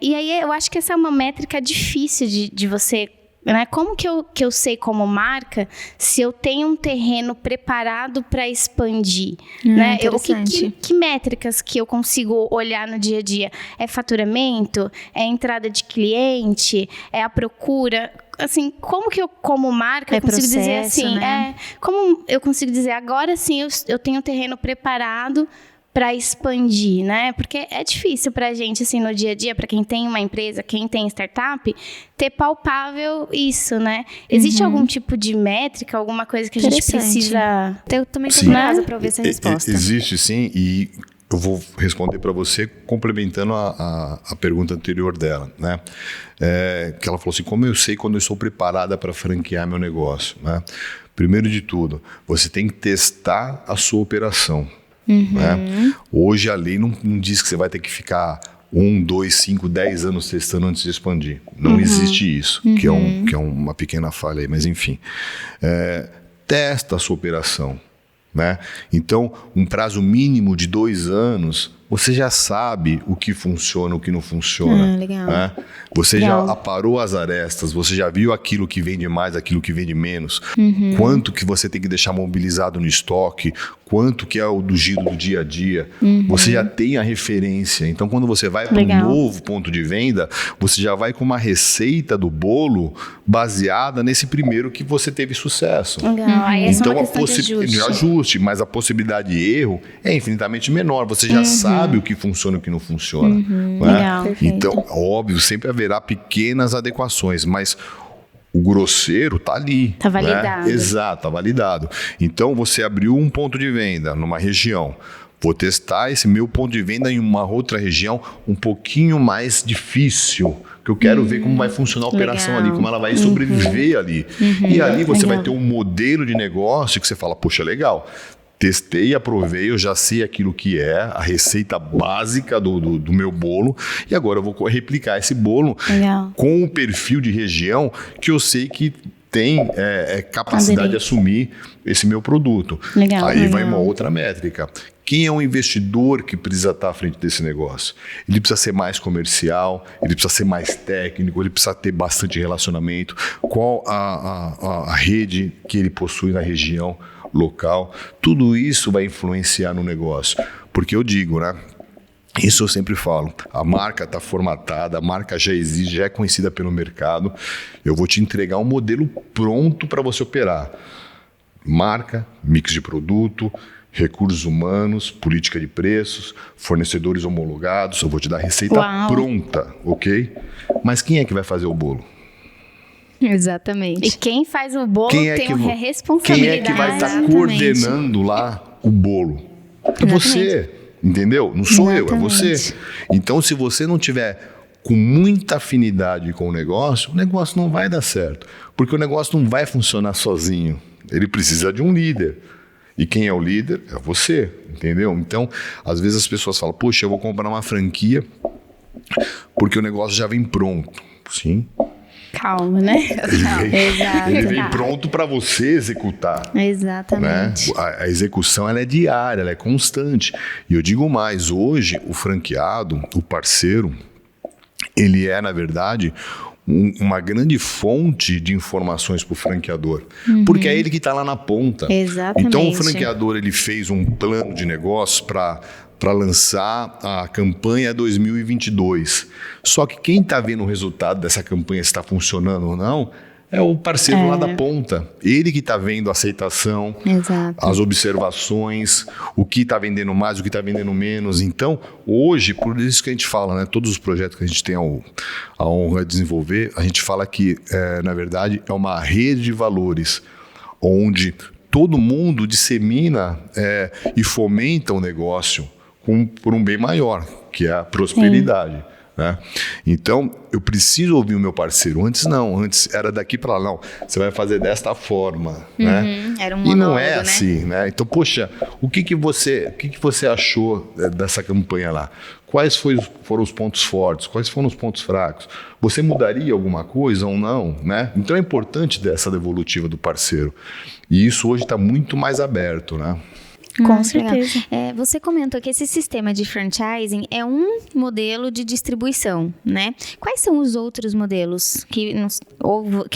E aí eu acho que essa é uma métrica difícil de você... Né? Como que eu sei como marca se eu tenho um terreno preparado para expandir? Né? Que métricas que eu consigo olhar no dia a dia? É faturamento? É entrada de cliente? É a procura? Assim, como que eu, como marca, eu consigo dizer assim? Né? Como eu consigo dizer, agora sim eu tenho um terreno preparado para expandir, né? Porque é difícil para a gente, assim, no dia a dia, para quem tem uma empresa, quem tem startup, ter palpável isso, né? Existe algum tipo de métrica, alguma coisa que a gente precisa... Eu também estou curiosa para ouvir essa resposta. Existe, sim, e eu vou responder para você complementando a pergunta anterior dela, né? Que ela falou assim, como eu sei quando eu estou preparada para franquear meu negócio, né? Primeiro de tudo, você tem que testar a sua operação. Né? Hoje a lei não diz que você vai ter que ficar 1, 2, 5, 10 anos testando antes de expandir. Não existe isso, que é uma pequena falha aí, mas enfim. Testa a sua operação. Né? Então, um prazo mínimo de 2 anos, você já sabe o que funciona, o que não funciona. Legal. Né? Você já aparou as arestas, você já viu aquilo que vende mais, aquilo que vende menos. Quanto que você tem que deixar mobilizado no estoque, quanto que é o do giro do dia a dia. Você já tem a referência. Então, quando você vai para um novo ponto de venda, você já vai com uma receita do bolo baseada nesse primeiro que você teve sucesso. Aí é só Então, uma questão de ajuste. mas a possibilidade de erro é infinitamente menor. Você já sabe o que funciona e o que não funciona. Né? Legal. Então, óbvio, sempre haverá pequenas adequações, mas o grosseiro tá ali. Tá validado. Né? Exato, tá validado. Então, você abriu um ponto de venda numa região. Vou testar esse meu ponto de venda em uma outra região um pouquinho mais difícil, que eu quero ver como vai funcionar a operação ali, como ela vai sobreviver ali. E ali você vai ter um modelo de negócio que você fala, poxa, legal. Testei, aprovei, eu já sei aquilo que é a receita básica do meu bolo e agora eu vou replicar esse bolo com o perfil de região que eu sei que tem capacidade de assumir esse meu produto. Aí vai uma outra métrica. Quem é um investidor que precisa estar à frente desse negócio? Ele precisa ser mais comercial, ele precisa ser mais técnico, ele precisa ter bastante relacionamento. Qual a rede que ele possui na região local? Tudo isso vai influenciar no negócio. Porque eu digo, né? Isso eu sempre falo, a marca está formatada, a marca já existe, já é conhecida pelo mercado. Eu vou te entregar um modelo pronto para você operar. Marca, mix de produto, recursos humanos, política de preços, fornecedores homologados. Eu vou te dar a receita pronta, ok? Mas quem é que vai fazer o bolo? Exatamente. E quem faz o bolo tem uma responsabilidade. Quem é que vai estar coordenando lá o bolo? É você, entendeu? Não sou eu, é você. Então, se você não tiver com muita afinidade com o negócio não vai dar certo. Porque o negócio não vai funcionar sozinho. Ele precisa de um líder. E quem é o líder? É você, entendeu? Então, às vezes as pessoas falam, poxa, eu vou comprar uma franquia porque o negócio já vem pronto. Sim. Calma, né? Ele vem pronto para você executar. Exatamente. Né? A execução ela é diária, ela é constante. E eu digo mais, hoje o franqueado, o parceiro, ele é, na verdade, uma grande fonte de informações para o franqueador. Porque é ele que está lá na ponta. Exatamente. Então o franqueador ele fez um plano de negócios para lançar a campanha 2022. Só que quem está vendo o resultado dessa campanha, se está funcionando ou não, é o parceiro lá da ponta. Ele que está vendo a aceitação, as observações, o que está vendendo mais, o que está vendendo menos. Então, hoje, por isso que a gente fala, né, todos os projetos que a gente tem a honra de desenvolver, a gente fala que, na verdade, é uma rede de valores, onde todo mundo dissemina e fomenta o negócio por um bem maior, que é a prosperidade. Né? Então, eu preciso ouvir o meu parceiro. Antes não, antes era daqui para lá. Não, você vai fazer desta forma. Né? Era um e não monólogo, é assim. Né? Então, poxa, o que você achou dessa campanha lá? Quais foram os pontos fortes? Quais foram os pontos fracos? Você mudaria alguma coisa ou não? Né? Então, é importante dessa devolutiva do parceiro. E isso hoje está muito mais aberto, né? Com certeza. Você comentou que esse sistema de franchising é um modelo de distribuição, né? Quais são os outros modelos que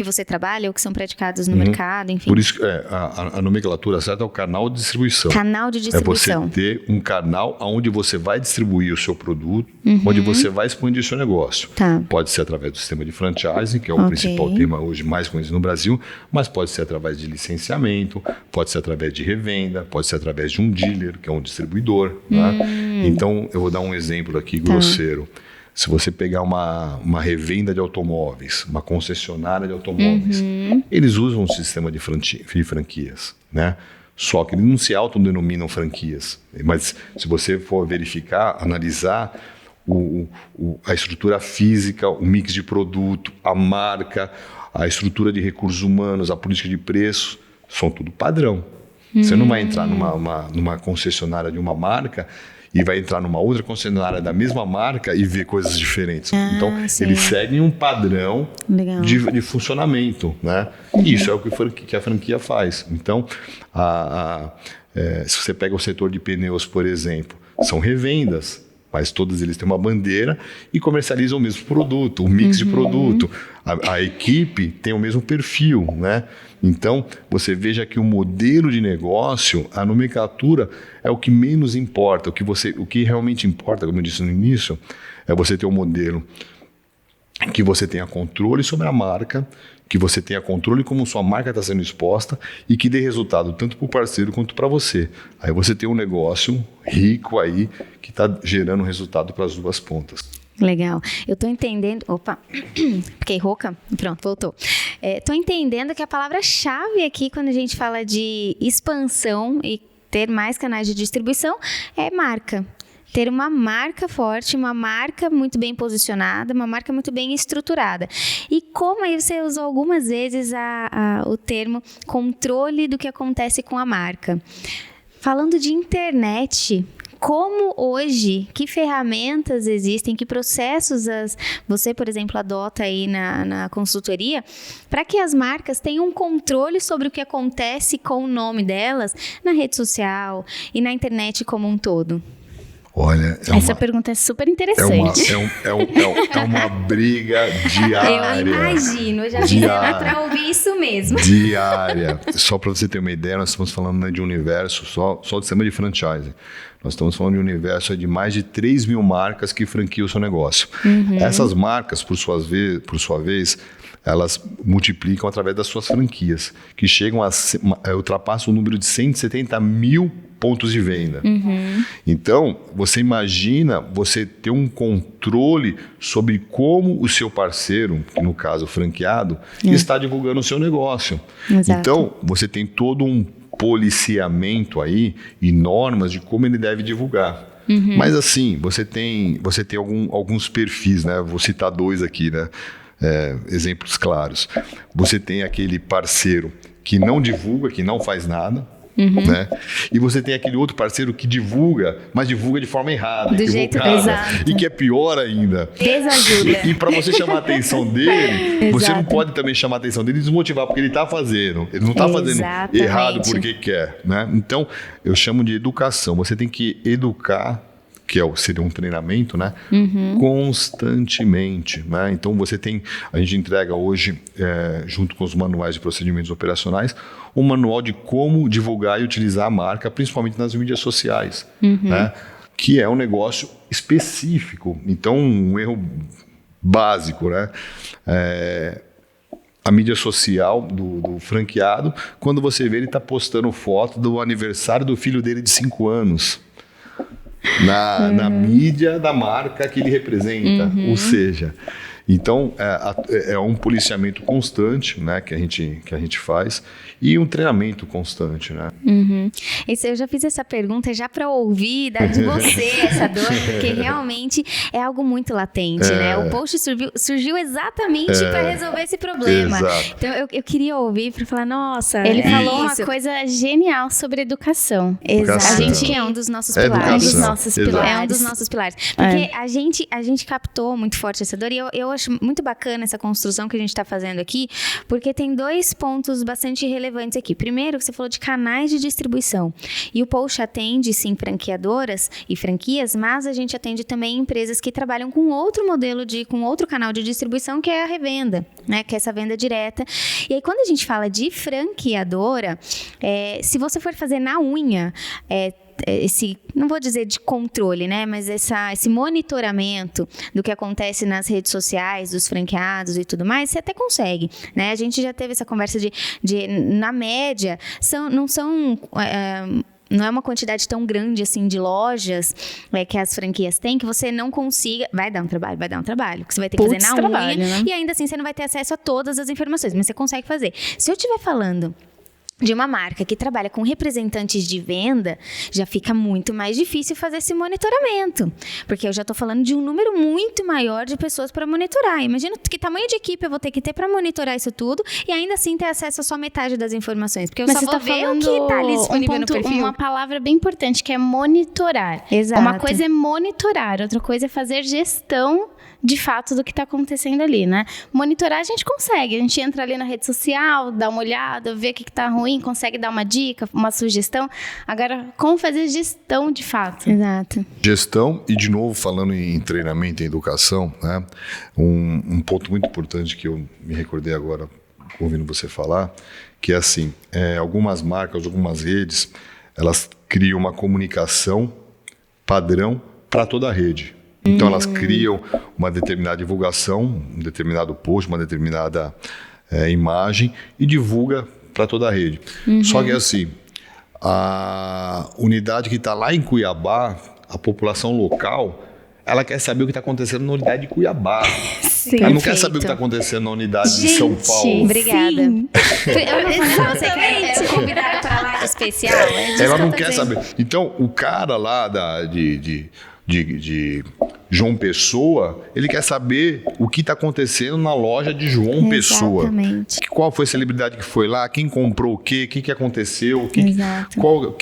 você trabalha ou que são praticados no mercado, enfim? Por isso, a nomenclatura certa é o canal de distribuição. Canal de distribuição. É você ter um canal onde você vai distribuir o seu produto, onde você vai expandir o seu negócio. Tá. Pode ser através do sistema de franchising, que é o principal tema hoje mais conhecido no Brasil, mas pode ser através de licenciamento, pode ser através de revenda, pode ser através de um dealer, que é um distribuidor. Né? Então, eu vou dar um exemplo aqui grosseiro. Se você pegar uma revenda de automóveis, uma concessionária de automóveis, eles usam um sistema de franquias, né? Só que eles não se autodenominam franquias. Mas se você for verificar, analisar a estrutura física, o mix de produto, a marca, a estrutura de recursos humanos, a política de preço, são tudo padrão. Você não vai entrar numa concessionária de uma marca e vai entrar numa outra concessionária da mesma marca e ver coisas diferentes. Então, sim. eles seguem um padrão de funcionamento, né? Isso é o que a franquia faz. Então, se você pega o setor de pneus, por exemplo, são revendas, mas todos eles têm uma bandeira e comercializam o mesmo produto, o mix de produto. A equipe tem o mesmo perfil, né? Então, você veja que o modelo de negócio, a nomenclatura é o que menos importa. O que realmente importa, como eu disse no início, é você ter um modelo que você tenha controle sobre a marca, que você tenha controle como sua marca está sendo exposta e que dê resultado tanto para o parceiro quanto para você. Aí você tem um negócio rico aí que está gerando resultado para as duas pontas. Legal. Eu tô entendendo... Opa, fiquei rouca. Pronto, voltou. Tô entendendo que a palavra-chave aqui, quando a gente fala de expansão e ter mais canais de distribuição, é marca. Ter uma marca forte, uma marca muito bem posicionada, uma marca muito bem estruturada. E como aí você usou algumas vezes o termo controle do que acontece com a marca. Falando de internet... Como hoje, que ferramentas existem, que processos você, por exemplo, adota aí na consultoria, para que as marcas tenham um controle sobre o que acontece com o nome delas na rede social e na internet como um todo? Olha, essa pergunta é super interessante. É uma briga diária. Eu imagino, eu já fiz ela para ouvir isso mesmo. Diária. Só para você ter uma ideia, nós estamos falando de um universo só do sistema de franchise. Nós estamos falando de um universo de mais de 3 mil marcas que franquiam o seu negócio. Essas marcas, por sua vez, elas multiplicam através das suas franquias, que chegam ultrapassam o número de 170 mil pontos de venda. Então, você imagina você ter um controle sobre como o seu parceiro, que no caso o franqueado, está divulgando o seu negócio. Exato. Então, você tem todo um policiamento aí e normas de como ele deve divulgar. Mas assim, você tem alguns perfis, né? Vou citar 2 aqui, né? Exemplos claros. Você tem aquele parceiro que não divulga, que não faz nada, né? E você tem aquele outro parceiro que divulga, mas divulga de forma errada, do jeito exato. e que é pior ainda. Desajuda. E para você chamar a atenção dele, você não pode também chamar a atenção dele e desmotivar, porque ele está fazendo. Ele não está fazendo errado porque quer, né? Então, eu chamo de educação. Você tem que educar, que seria um treinamento, né? Constantemente, né? Então, a gente entrega hoje, junto com os manuais de procedimentos operacionais, um manual de como divulgar e utilizar a marca, principalmente nas mídias sociais, né? Que é um negócio específico. Então, um erro básico, né? A mídia social do franqueado, quando você vê, ele está postando foto do aniversário do filho dele de 5 anos. Na mídia da marca que ele representa. Ou seja, então é um policiamento constante, né, que a gente faz, e um treinamento constante, né? Eu já fiz essa pergunta já para ouvir de você essa dor, porque realmente é algo muito latente, né? O post surgiu exatamente para resolver esse problema. Exato. Então eu queria ouvir para falar, nossa, ele falou uma coisa genial sobre educação. Exato. Educação. A gente é um dos nossos pilares. Educação. É um dos nossos pilares. Porque a gente captou muito forte essa dor, e eu acho muito bacana essa construção que a gente está fazendo aqui, porque tem 2 pontos bastante relevantes aqui. Primeiro, você falou de canais de distribuição. E o Post atende, sim, franqueadoras e franquias, mas a gente atende também empresas que trabalham com outro modelo, com outro canal de distribuição, que é a revenda, né? Que é essa venda direta. E aí, quando a gente fala de franqueadora, se você for fazer na unha, não vou dizer de controle, né? Mas esse monitoramento do que acontece nas redes sociais, dos franqueados e tudo mais, você até consegue, né? A gente já teve essa conversa de na média, não é uma quantidade tão grande assim de lojas que as franquias têm, que você não consiga... Vai dar um trabalho, que você vai ter que fazer na unha, né? E ainda assim você não vai ter acesso a todas as informações, mas você consegue fazer. Se eu estiver falando de uma marca que trabalha com representantes de venda, já fica muito mais difícil fazer esse monitoramento. Porque eu já estou falando de um número muito maior de pessoas para monitorar. Imagina que tamanho de equipe eu vou ter que ter para monitorar isso tudo e ainda assim ter acesso a só metade das informações. Porque eu só vou ver o que está ali disponível no perfil. Uma palavra bem importante que é monitorar. Exato. Uma coisa é monitorar, outra coisa é fazer gestão de fato do que está acontecendo ali, né? Monitorar a gente consegue, a gente entra ali na rede social, dá uma olhada, vê o que está ruim, consegue dar uma dica, uma sugestão. Agora, como fazer gestão de fato? Exato. Gestão, e de novo falando em treinamento e educação, né? Um ponto muito importante que eu me recordei agora ouvindo você falar, que é assim, algumas marcas, algumas redes, elas criam uma comunicação padrão para toda a rede. Então, elas criam uma determinada divulgação, um determinado post, uma determinada imagem e divulga para toda a rede. Só que assim, a unidade que está lá em Cuiabá, a população local, ela quer saber o que está acontecendo na unidade de Cuiabá. Sim, ela não quer saber o que está acontecendo na unidade de São Paulo. Obrigada. Eu não falei pra você que era convidada para lá de especial. Ela não quer saber. Então, o cara lá de João Pessoa, ele quer saber o que está acontecendo na loja de João Pessoa. Exatamente. Qual foi a celebridade que foi lá, quem comprou o quê, o que aconteceu, Exato. qual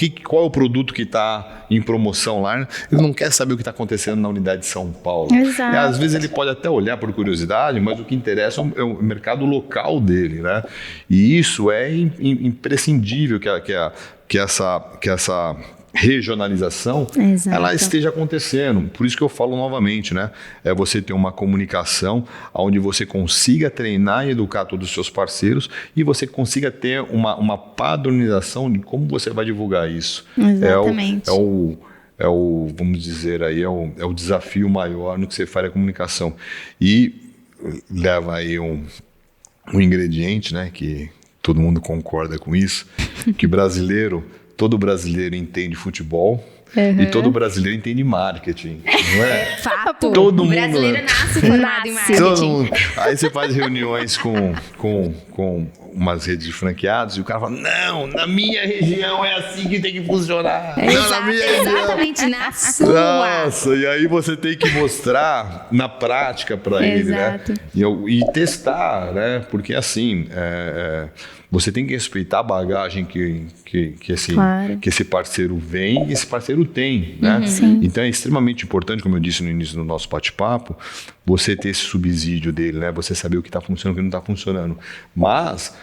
é o produto que está em promoção lá. Ele não quer saber o que está acontecendo na unidade de São Paulo. Exato. Às vezes ele pode até olhar por curiosidade, mas o que interessa é o mercado local dele, né? E isso é imprescindível que essa regionalização, Exato. ela esteja acontecendo. Por isso que eu falo novamente, né? É você ter uma comunicação onde você consiga treinar e educar todos os seus parceiros e você consiga ter uma padronização de como você vai divulgar isso. Exatamente. Vamos dizer aí, é o desafio maior no que você faz a comunicação. E leva aí um ingrediente, né? Que todo mundo concorda com isso, que todo brasileiro entende futebol e todo brasileiro entende marketing, não é? Fato. Todo o mundo, brasileiro né? nasce formado em marketing. Todo mundo. Aí você faz reuniões com umas redes de franqueados e o cara fala, não, na minha região é assim que tem que funcionar. Não, na minha região. Exatamente, na sua. Nossa, e aí você tem que mostrar na prática para ele, né? Exato. E testar, né? Porque assim, você tem que respeitar a bagagem que esse parceiro vem e esse parceiro tem, né? Então é extremamente importante, como eu disse no início do nosso bate-papo, você ter esse subsídio dele, né? Você saber o que está funcionando e o que não está funcionando. Mas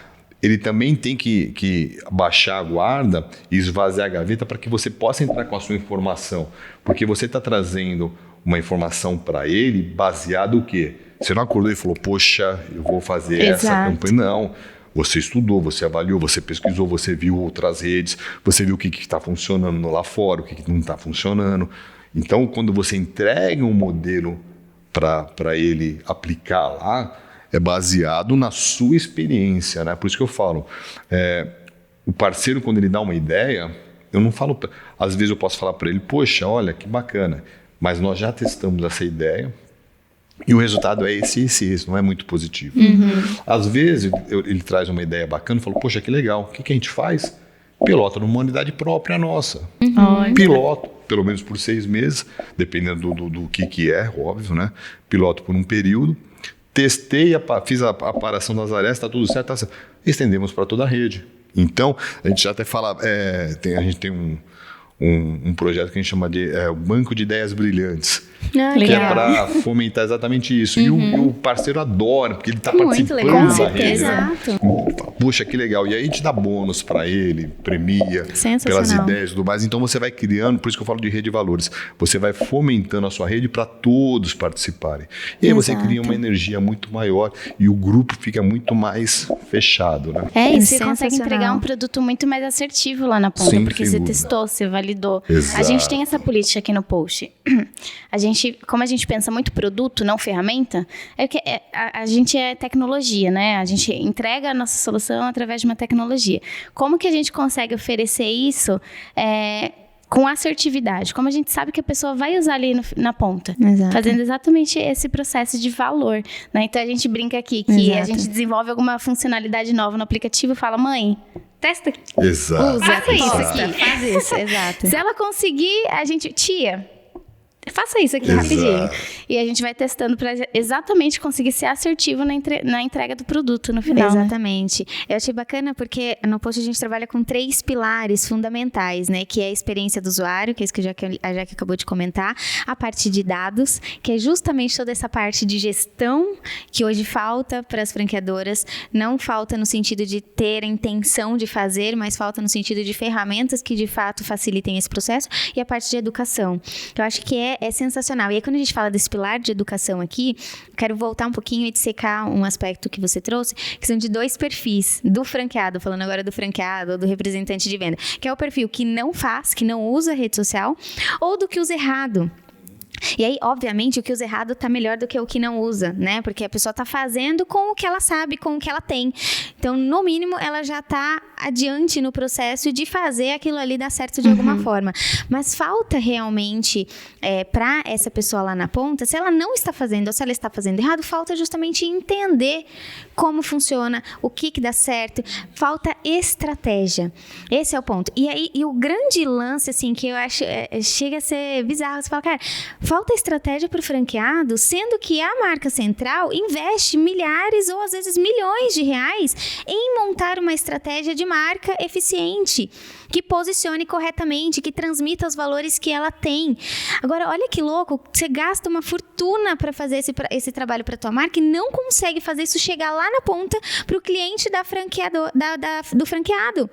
ele também tem que baixar a guarda e esvaziar a gaveta para que você possa entrar com a sua informação. Porque você está trazendo uma informação para ele baseado o quê? Você não acordou e falou, poxa, eu vou fazer essa campanha. Não. Você estudou, você avaliou, você pesquisou, você viu outras redes, você viu o que está funcionando lá fora, o que não está funcionando. Então, quando você entrega um modelo para ele aplicar lá, é baseado na sua experiência, né? Por isso que eu falo, o parceiro, quando ele dá uma ideia, eu não falo... Às vezes eu posso falar para ele, poxa, olha, que bacana, mas nós já testamos essa ideia e o resultado é esse, não é muito positivo. Às vezes ele traz uma ideia bacana e fala, poxa, que legal, o que a gente faz? Pilota numa unidade própria nossa. Piloto, pelo menos por 6 meses, dependendo do que é, óbvio, né? Piloto por um período, testei, fiz a aparação das arestas, está tudo certo, tá certo. Estendemos para toda a rede. Então, a gente já até fala, a gente tem um projeto que a gente chama de o Banco de Ideias Brilhantes, que é para fomentar exatamente isso. E o parceiro adora, porque ele está participando da rede. Exato. Puxa, que legal. E aí a gente dá bônus para ele, premia pelas ideias e tudo mais. Então você vai criando, por isso que eu falo de rede de valores, você vai fomentando a sua rede para todos participarem. E aí você cria uma energia muito maior e o grupo fica muito mais fechado, né? E você consegue entregar um produto muito mais assertivo lá na ponta, porque você testou, você validou. Exato. A gente tem essa política aqui no Post. Como a gente pensa muito produto, não ferramenta, a gente é tecnologia, né? A gente entrega a nossa solução através de uma tecnologia. Como que a gente consegue oferecer isso com assertividade, como a gente sabe que a pessoa vai usar ali na ponta. Exato. Fazendo exatamente esse processo de valor, né? Então a gente brinca aqui que a gente desenvolve alguma funcionalidade nova no aplicativo e fala, mãe, testa aqui. Exato. Usa Faça isso aqui. aqui, faz isso, exato. Se ela conseguir, a gente... Tia, faça isso aqui Exato. rapidinho. E a gente vai testando para exatamente conseguir ser assertivo na entrega do produto no final. Né? Exatamente. Eu achei bacana porque no post a gente trabalha com 3 pilares fundamentais, né? Que é a experiência do usuário, que é isso que a Jaque acabou de comentar, a parte de dados, que é justamente toda essa parte de gestão que hoje falta para as franqueadoras. Não falta no sentido de ter a intenção de fazer, mas falta no sentido de ferramentas que de fato facilitem esse processo, e a parte de educação. Eu acho que é sensacional. E aí, quando a gente fala desse pilar de educação aqui, quero voltar um pouquinho e dissecar um aspecto que você trouxe, que são de 2 perfis do franqueado, falando agora do franqueado ou do representante de venda, que é o perfil que não faz, que não usa rede social, ou do que usa errado. E aí, obviamente, o que usa errado tá melhor do que o que não usa, né? Porque a pessoa tá fazendo com o que ela sabe, com o que ela tem. Então, no mínimo, ela já tá adiante no processo de fazer aquilo ali dar certo de alguma forma. Mas falta realmente, para essa pessoa lá na ponta, se ela não está fazendo ou se ela está fazendo errado, falta justamente entender como funciona, o que dá certo. Falta estratégia. Esse é o ponto. E aí, o grande lance, assim, que eu acho, chega a ser bizarro. Você fala, cara, falta estratégia para o franqueado, sendo que a marca central investe milhares ou às vezes milhões de reais em montar uma estratégia de marca eficiente, que posicione corretamente, que transmita os valores que ela tem. Agora, olha que louco, você gasta uma fortuna para fazer esse trabalho para tua marca e não consegue fazer isso chegar lá na ponta para o cliente do franqueado.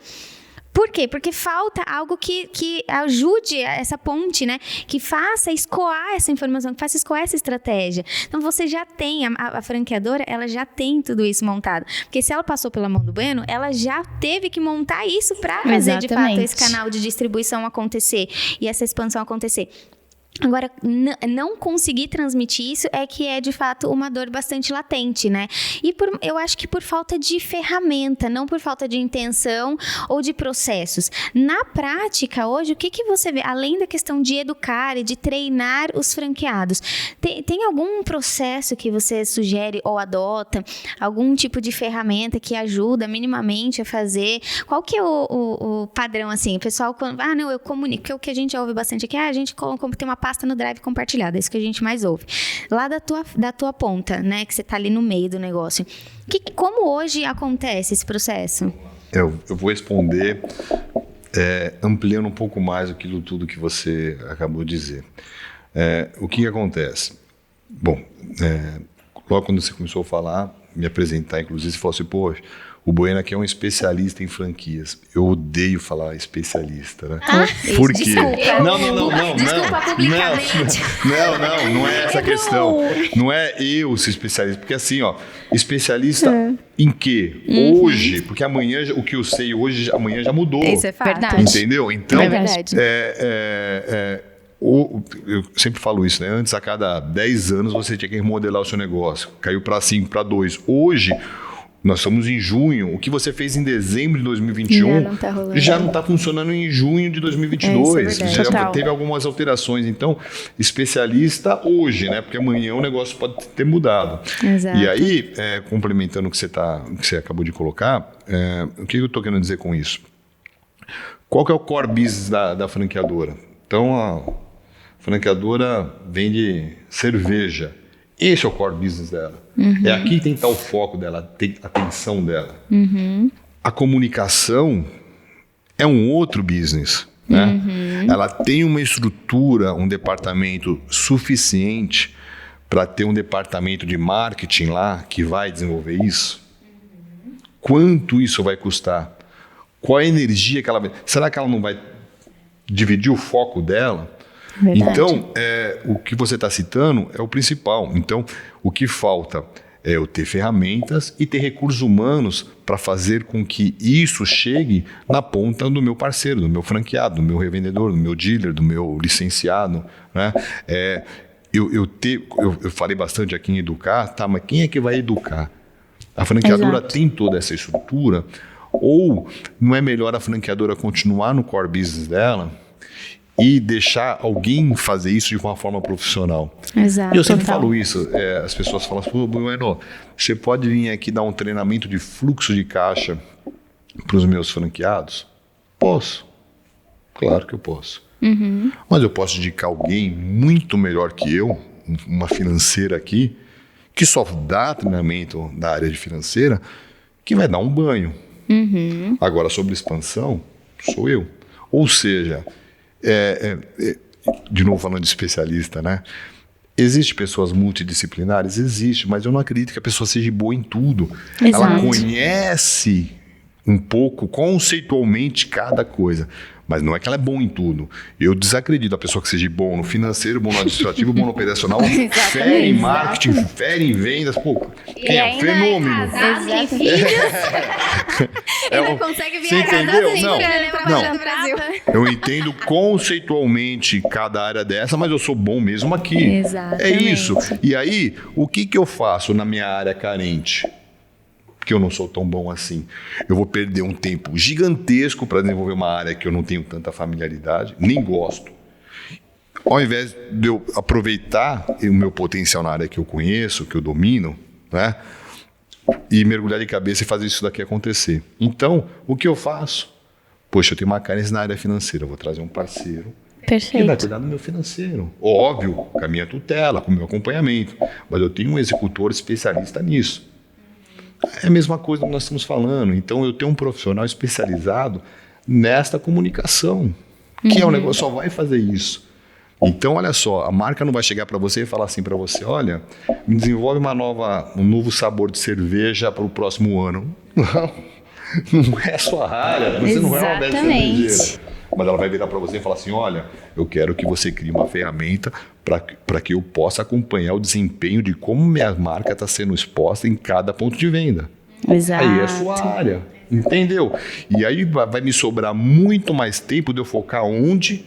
Por quê? Porque falta algo que ajude essa ponte, né? Que faça escoar essa informação, que faça escoar essa estratégia. Então, você já tem, a franqueadora, ela já tem tudo isso montado. Porque se ela passou pela mão do Bueno, ela já teve que montar isso para fazer, de fato, esse canal de distribuição acontecer e essa expansão acontecer. Agora, não conseguir transmitir isso é que é, de fato, uma dor bastante latente, né? E eu acho que por falta de ferramenta, não por falta de intenção ou de processos. Na prática, hoje, o que você vê? Além da questão de educar e de treinar os franqueados, tem algum processo que você sugere ou adota? Algum tipo de ferramenta que ajuda minimamente a fazer? Qual que é o padrão, assim? O pessoal, não, eu comunico. Porque o que a gente ouve bastante aqui, a gente tem uma pasta no Drive compartilhada, é isso que a gente mais ouve. Lá da tua ponta, né, que você tá ali no meio do negócio. Como hoje acontece esse processo? Eu vou responder ampliando um pouco mais aquilo tudo que você acabou de dizer. O que acontece? Bom, logo quando você começou a falar, me apresentar, inclusive, você falou assim, poxa, o Bueno aqui é um especialista em franquias. Eu odeio falar especialista, né? Por quê? Desculpa. Não. Desculpa publicamente. Não é essa a questão. Não é eu ser especialista. Porque assim, especialista em quê? Hoje, porque amanhã, o que eu sei hoje, amanhã já mudou. Isso é fato. Verdade. Entendeu? Então, É verdade. eu sempre falo isso, né? Antes, a cada 10 anos, você tinha que remodelar o seu negócio. Caiu para 5, para 2. Hoje, nós estamos em junho. O que você fez em dezembro de 2021 já não está funcionando em junho de 2022. Isso é Já Total. teve algumas alterações. Então, especialista hoje, né? Porque amanhã o negócio pode ter mudado. Exato. E aí, complementando o que você acabou de colocar, o que eu estou querendo dizer com isso? Qual que é o core business da franqueadora? Então, a franqueadora vende cerveja. Esse é o core business dela. É aqui que tem que estar o foco dela, a atenção dela. A comunicação é um outro business. Né? Ela tem uma estrutura, um departamento suficiente para ter um departamento de marketing lá que vai desenvolver isso? Quanto isso vai custar? Qual a energia que ela vai... Será que ela não vai dividir o foco dela? Verdade. Então, o que você está citando é o principal. Então, o que falta é eu ter ferramentas e ter recursos humanos para fazer com que isso chegue na ponta do meu parceiro, do meu franqueado, do meu revendedor, do meu dealer, do meu licenciado. Né? Eu falei bastante aqui em educar, tá? Mas quem é que vai educar? A franqueadora tem toda essa estrutura? Ou não é melhor a franqueadora continuar no core business dela e deixar alguém fazer isso de uma forma profissional. Exato. E eu sempre falo isso, as pessoas falam assim, pô, Bueno, você pode vir aqui dar um treinamento de fluxo de caixa para os meus franqueados? Posso. Claro que eu posso. Mas eu posso indicar alguém muito melhor que eu, uma financeira aqui, que só dá treinamento da área de financeira, que vai dar um banho. Agora, sobre expansão, sou eu. Ou seja, de novo falando de especialista, né? Existem pessoas multidisciplinares? Existe, mas eu não acredito que a pessoa seja boa em tudo. Exato. Ela conhece um pouco, conceitualmente, cada coisa. Mas não é que ela é boa em tudo. Eu desacredito a pessoa que seja bom no financeiro, bom no administrativo, bom no operacional, fere em marketing, fere em vendas. Pô, quem é? Fenômeno. Tem filhos. Ainda consegue vir Você a casa entendeu? assim, Não. trabalhando no Brasil. Eu entendo conceitualmente cada área dessa, mas eu sou bom mesmo aqui. Exatamente. É isso. E aí, o que eu faço na minha área carente? Que eu não sou tão bom assim. Eu vou perder um tempo gigantesco para desenvolver uma área que eu não tenho tanta familiaridade, nem gosto. Ao invés de eu aproveitar o meu potencial na área que eu conheço, que eu domino, né? E mergulhar de cabeça e fazer isso daqui acontecer. Então, o que eu faço? Poxa, eu tenho uma carência na área financeira, eu vou trazer um parceiro que vai Perfeito. cuidar do meu financeiro. Óbvio, com a minha tutela, com o meu acompanhamento. Mas eu tenho um executor especialista nisso. É a mesma coisa que nós estamos falando. Então, eu tenho um profissional especializado nesta comunicação, que é um negócio, só vai fazer isso. Então, olha só, a marca não vai chegar para você e falar assim para você, olha, me desenvolve um novo sabor de cerveja para o próximo ano. Não é a sua área, você não é uma médica cervejeira. Mas ela vai virar para você e falar assim, olha, eu quero que você crie uma ferramenta para que eu possa acompanhar o desempenho de como minha marca está sendo exposta em cada ponto de venda. Exato. Aí é a sua área, entendeu? E aí vai me sobrar muito mais tempo de eu focar onde?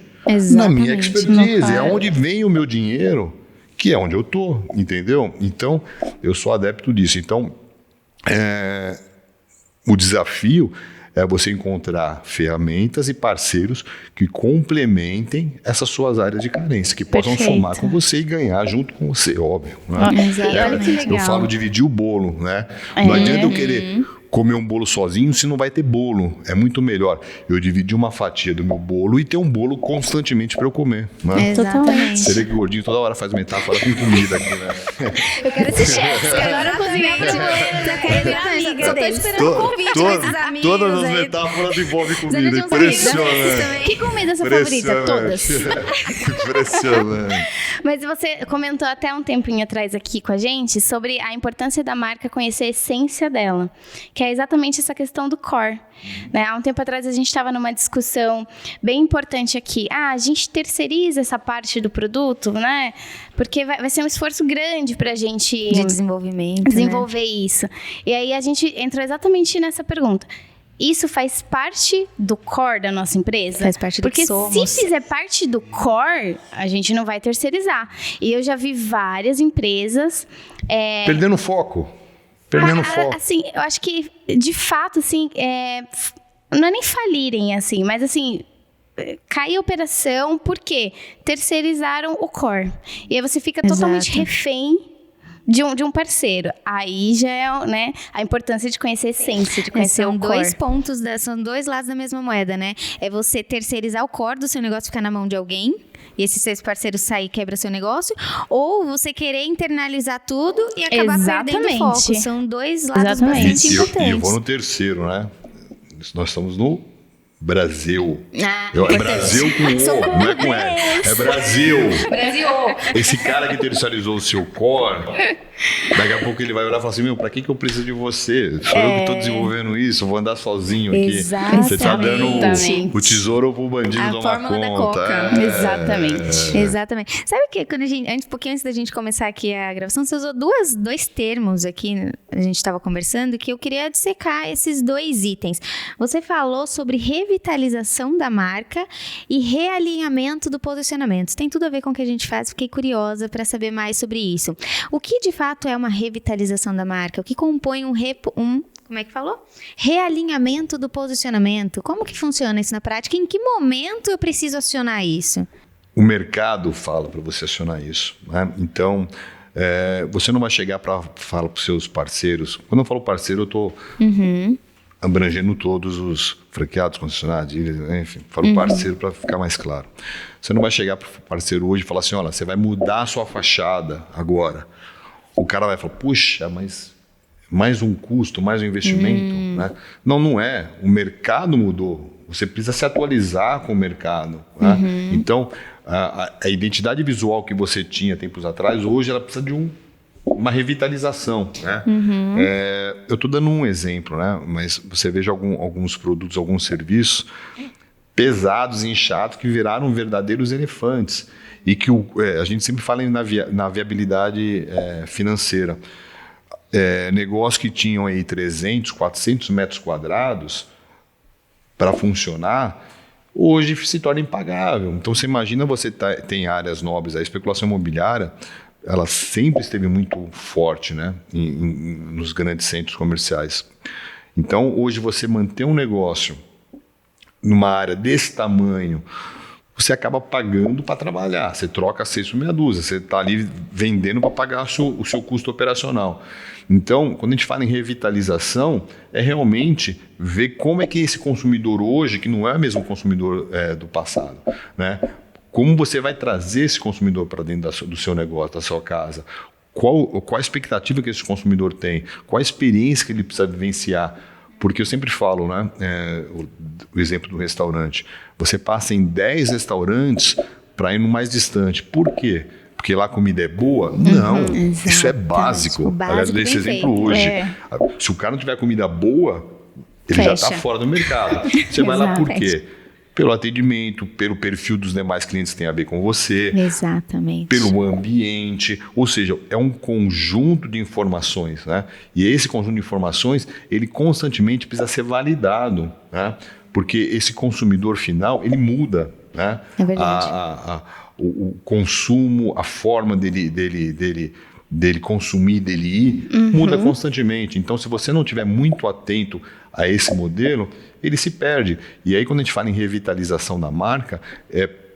Na minha expertise, é onde vem o meu dinheiro, que é onde eu estou, entendeu? Então, eu sou adepto disso. Então, o desafio é você encontrar ferramentas e parceiros que complementem essas suas áreas de carência, que possam somar com você e ganhar junto com você, óbvio. Né? Olha que legal. Eu falo dividir o bolo, né? Não adianta eu querer comer um bolo sozinho se não vai ter bolo. É muito melhor eu dividir uma fatia do meu bolo e ter um bolo constantemente para eu comer. Né? Exatamente. Você vê que o gordinho toda hora faz metáfora com comida aqui, né? Eu quero esse chefe, agora cozinhar pra eu quero virar amiga. Só tô esperando o convite com esses amigos. Todas as aí. metáforas envolvem comida. Precisa de uns amigos Impressionante. também. Que comida é sua favorita? Todas. Impressionante. Mas você comentou até um tempinho atrás aqui com a gente sobre a importância da marca conhecer a essência dela, que é exatamente essa questão do core. Né? Há um tempo atrás a gente estava numa discussão bem importante aqui. A gente terceiriza essa parte do produto, né? Porque vai ser um esforço grande para a gente De desenvolvimento, desenvolver isso. E aí a gente entrou exatamente nessa pergunta. Isso faz parte do core da nossa empresa? Faz parte do Porque que somos. se fizer parte do core, a gente não vai terceirizar. E eu já vi várias empresas... Perdendo foco. Perdendo foco. Assim, eu acho que, de fato, assim, não é nem falirem, assim, mas assim... Cai a operação porque terceirizaram o core. E aí você fica totalmente refém de um parceiro. Aí já é, né, a importância de conhecer a essência, de conhecer são o core. dois pontos, são dois lados da mesma moeda, né? É você terceirizar o core do seu negócio ficar na mão de alguém, e esses seus parceiros sair e quebra seu negócio, ou você querer internalizar tudo e acabar perdendo foco. São dois lados bastante importantes. E eu vou no terceiro, né? Nós estamos no Brasil. É Brasil com O, não é com E. É Brasil. Brasil. Esse cara que terceirizou o seu core, daqui a pouco ele vai olhar e falar assim, meu, pra que eu preciso de você? Sou eu que tô desenvolvendo isso, eu vou andar sozinho aqui. Exatamente. Você tá dando o tesouro pro bandido A tomar fórmula da conta. Coca. Exatamente. Exatamente. Sabe o que? Quando um pouquinho antes da gente começar aqui a gravação, você usou dois termos aqui, a gente estava conversando, que eu queria dissecar esses dois itens. Você falou sobre reverter revitalização da marca e realinhamento do posicionamento. Tem tudo a ver com o que a gente faz, fiquei curiosa para saber mais sobre isso. O que de fato é uma revitalização da marca? O que compõe como é que falou? Realinhamento do posicionamento. Como que funciona isso na prática? Em que momento eu preciso acionar isso? O mercado fala para você acionar isso, né? Então, você não vai chegar para falar para os seus parceiros. Quando eu falo parceiro, eu estou abrangendo todos os franqueados, concessionários, enfim, falo parceiro para ficar mais claro. Você não vai chegar para o parceiro hoje e falar assim, olha, você vai mudar a sua fachada agora. O cara vai falar, puxa, mas mais um custo, mais um investimento, né? Não é. O mercado mudou. Você precisa se atualizar com o mercado, né? Então, a identidade visual que você tinha tempos atrás, hoje ela precisa de uma revitalização, né? Eu estou dando um exemplo, né? Mas você veja alguns produtos, alguns serviços pesados, inchados, que viraram verdadeiros elefantes. E que a gente sempre fala na viabilidade financeira. Negócios que tinham aí 300, 400 metros quadrados para funcionar, hoje se torna impagável. Então, você imagina, você tem áreas nobres, a especulação imobiliária, ela sempre esteve muito forte, né, nos grandes centros comerciais. Então, hoje você manter um negócio numa área desse tamanho, você acaba pagando para trabalhar. Você troca 6 por meia dúzia. Você está ali vendendo para pagar o seu custo operacional. Então, quando a gente fala em revitalização, é realmente ver como é que esse consumidor hoje, que não é o mesmo consumidor do passado, né? Como você vai trazer esse consumidor para dentro do seu negócio, da sua casa? Qual a expectativa que esse consumidor tem? Qual a experiência que ele precisa vivenciar? Porque eu sempre falo, né, o exemplo do restaurante. Você passa em 10 restaurantes para ir no mais distante. Por quê? Porque lá a comida é boa? Não, isso é básico. Aliás, eu dei esse exemplo hoje. Se o cara não tiver comida boa, ele já está fora do mercado. Você vai lá por quê? Pelo atendimento, pelo perfil dos demais clientes que tem a ver com você. Exatamente. Pelo ambiente. Ou seja, é um conjunto de informações, né? E esse conjunto de informações, ele constantemente precisa ser validado, né? Porque esse consumidor final, ele muda, né? É verdade. O consumo, a forma dele consumir, dele ir, muda constantemente. Então, se você não estiver muito atento a esse modelo, ele se perde. E aí, quando a gente fala em revitalização da marca,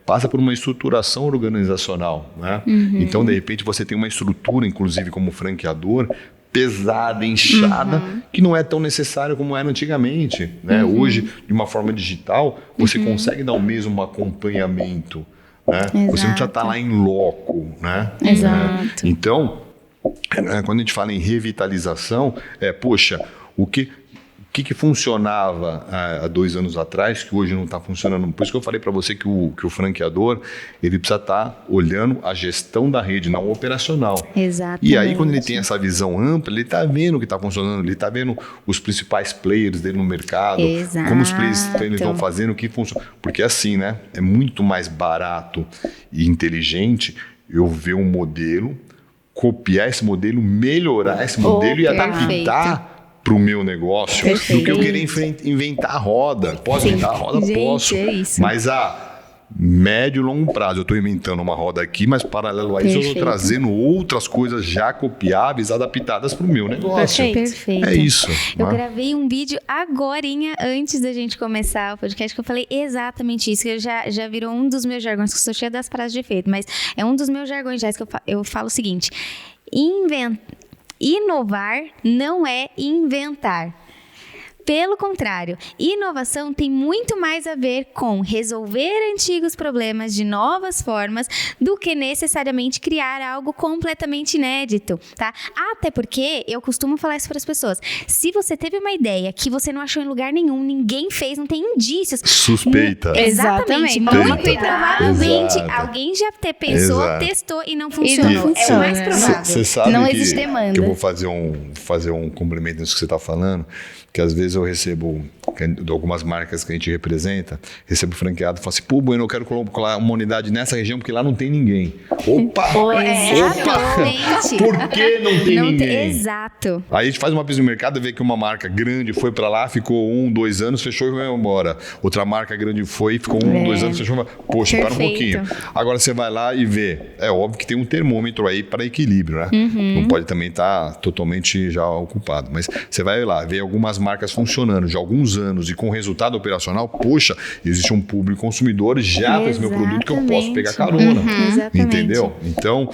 passa por uma estruturação organizacional, né? Então, de repente, você tem uma estrutura, inclusive como franqueador, pesada, inchada, que não é tão necessária como era antigamente, né? Hoje, de uma forma digital, você consegue dar o mesmo acompanhamento, né? Você não já está lá em loco, né? Exato. Então, quando a gente fala em revitalização, poxa, o que funcionava há 2 anos atrás, que hoje não está funcionando. Por isso que eu falei para você que o franqueador, ele precisa estar olhando a gestão da rede, não operacional. Exatamente. E aí, quando ele tem essa visão ampla, ele está vendo o que está funcionando, ele está vendo os principais players dele no mercado, como os players estão fazendo, o que funciona. Porque assim, né, é muito mais barato e inteligente eu ver um modelo, copiar esse modelo, melhorar esse modelo e adaptar para o meu negócio, do que eu querer inventar a roda. Posso inventar a roda? Gente, posso. É isso. Mas a médio e longo prazo, eu estou inventando uma roda aqui, mas paralelo a isso, eu estou trazendo outras coisas já copiáveis, adaptadas para o meu negócio. Perfeito. É isso. Eu gravei um vídeo agorinha, antes da gente começar o podcast, que eu falei exatamente isso, que já virou um dos meus jargões, que eu sou cheia das frases de efeito, mas é um dos meus jargões já, que eu falo o seguinte: inovar não é inventar. Pelo contrário, inovação tem muito mais a ver com resolver antigos problemas de novas formas do que necessariamente criar algo completamente inédito, tá? Até porque eu costumo falar isso para as pessoas. Se você teve uma ideia que você não achou em lugar nenhum, ninguém fez, não tem indícios. Suspeita. Exatamente. Muito provavelmente alguém já pensou, testou e não funcionou. É o mais provável. Você sabe não existe demanda. Que eu vou fazer um complemento nisso que você está falando, que às vezes eu recebo de algumas marcas que a gente representa, recebo franqueado e falo assim, pô, Bueno, eu quero colocar uma unidade nessa região porque lá não tem ninguém. Opa! Por que não tem ninguém? Exato. Aí a gente faz uma pesquisa no mercado e vê que uma marca grande foi para lá, ficou 1, 2 anos, fechou e foi embora. Outra marca grande foi, ficou 1, 2 anos, fechou e foi embora. Poxa, para um pouquinho. Agora você vai lá e vê. É óbvio que tem um termômetro aí para equilíbrio, né? Não pode também estar totalmente já ocupado. Mas você vai lá, vê algumas marcas funcionando de alguns anos e com resultado operacional, poxa, existe um público consumidor já para esse meu produto que eu posso pegar carona. Entendeu? Então,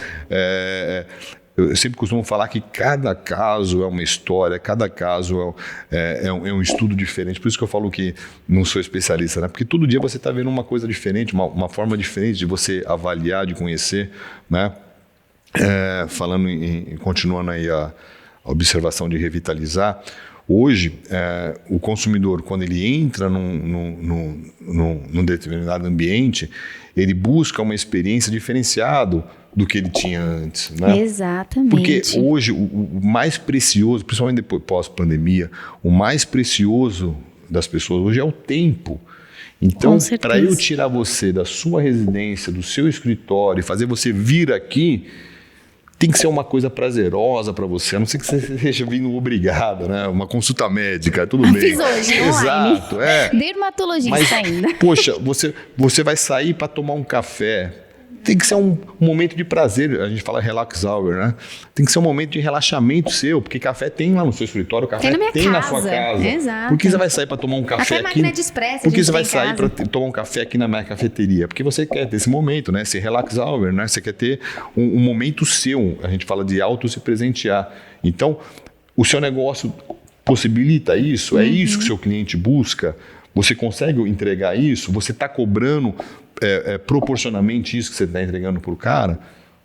eu sempre costumo falar que cada caso é uma história, cada caso é um estudo diferente. Por isso que eu falo que não sou especialista, né? Porque todo dia você está vendo uma coisa diferente, uma forma diferente de você avaliar, de conhecer, né? Continuando aí a observação de revitalizar, hoje, o consumidor, quando ele entra num determinado ambiente, ele busca uma experiência diferenciada do que ele tinha antes, né? Exatamente. Porque hoje o mais precioso, principalmente depois pós-pandemia, o mais precioso das pessoas hoje é o tempo. Então, para eu tirar você da sua residência, do seu escritório e fazer você vir aqui, tem que ser uma coisa prazerosa para você, a não ser que você esteja vindo obrigado, né? Uma consulta médica, tudo bem. Fiz hoje, exato, dermatologista ainda. Poxa, você vai sair para tomar um café. Tem que ser um momento de prazer, a gente fala relax hour, né? Tem que ser um momento de relaxamento seu, porque café tem lá no seu escritório, café tem na sua casa. Exato. Por que você vai sair para tomar um café até aqui? Máquina de expresso, por que você vai sair para tomar um café aqui na minha cafeteria? Porque você quer ter esse momento, né? Esse relax hour, né? Você quer ter um momento seu, a gente fala de auto se presentear. Então, o seu negócio possibilita isso? É isso que o seu cliente busca? Você consegue entregar isso? Você está cobrando proporcionalmente isso que você está entregando para o cara?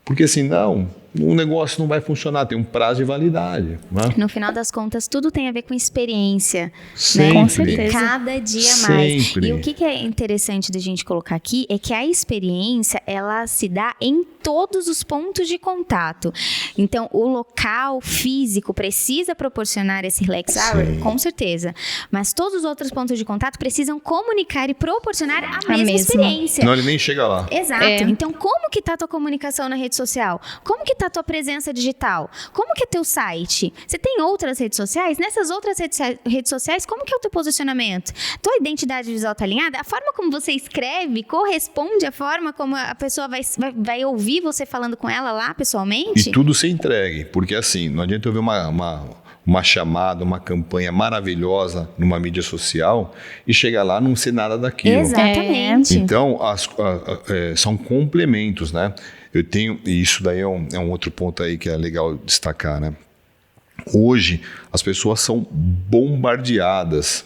Porque senão o negócio não vai funcionar, tem um prazo de validade. Né? No final das contas, tudo tem a ver com experiência. Sempre. Né? Com certeza. Cada dia mais. Sempre. E o que é interessante da gente colocar aqui é que a experiência, ela se dá em todos os pontos de contato. Então, o local físico precisa proporcionar esse relax hour, com certeza. Mas todos os outros pontos de contato precisam comunicar e proporcionar a mesma experiência. Senão ele nem chega lá. Exato. Então, como que tá a tua comunicação na rede social? Como que tá a tua presença digital? Como que é teu site? Você tem outras redes sociais? Nessas outras redes sociais, como que é o teu posicionamento? Tua identidade visual tá alinhada? A forma como você escreve corresponde à forma como a pessoa vai ouvir você falando com ela lá pessoalmente? E tudo ser entregue, porque assim, não adianta eu ver uma chamada, uma campanha maravilhosa numa mídia social e chegar lá e não ser nada daquilo. Exatamente. Então, são complementos, né? E isso daí é um outro ponto aí que é legal destacar, né? Hoje, as pessoas são bombardeadas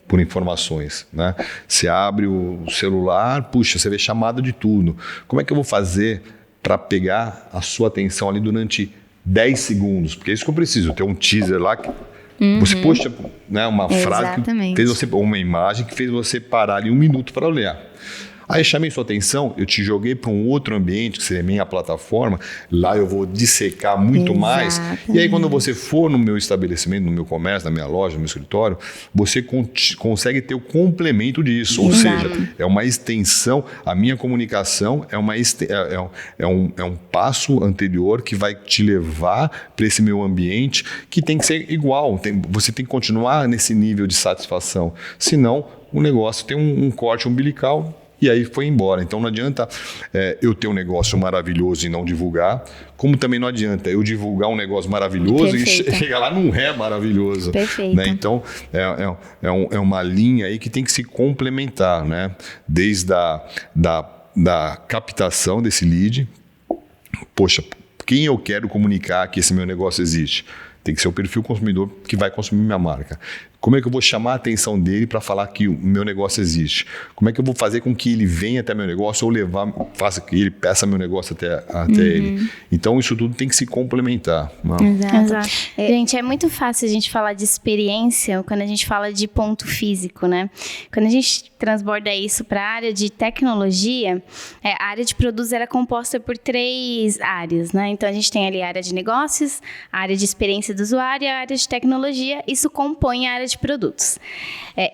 por informações, né? Você abre o celular, puxa, você vê chamada de tudo. Como é que eu vou fazer para pegar a sua atenção ali durante 10 segundos? Porque é isso que eu preciso, ter um teaser lá que você posta, né, uma frase que fez você, uma imagem que fez você parar ali 1 minuto para olhar. Aí chamei sua atenção, eu te joguei para um outro ambiente, que seria a minha plataforma, lá eu vou dissecar muito mais. E aí quando você for no meu estabelecimento, no meu comércio, na minha loja, no meu escritório, você consegue ter o complemento disso. Ou seja, é uma extensão, a minha comunicação é um passo anterior que vai te levar para esse meu ambiente, que tem que ser igual, você tem que continuar nesse nível de satisfação. Senão, o negócio tem um corte umbilical, e aí foi embora. Então não adianta eu ter um negócio maravilhoso e não divulgar, como também não adianta eu divulgar um negócio maravilhoso e chegar lá não é maravilhoso. Perfeito. Né? Então é uma linha aí que tem que se complementar, né? Desde da captação desse lead. Poxa, quem eu quero comunicar que esse meu negócio existe? Tem que ser o perfil consumidor que vai consumir minha marca. Como é que eu vou chamar a atenção dele para falar que o meu negócio existe? Como é que eu vou fazer com que ele venha até meu negócio ou faça que ele peça meu negócio até ele? Então, isso tudo tem que se complementar. Né? Exato. Gente, é muito fácil a gente falar de experiência quando a gente fala de ponto físico, né? Quando a gente transborda isso para a área de tecnologia, a área de produtos era composta por 3 áreas, né? Então, a gente tem ali a área de negócios, a área de experiência do usuário e a área de tecnologia. Isso compõe a área de produtos.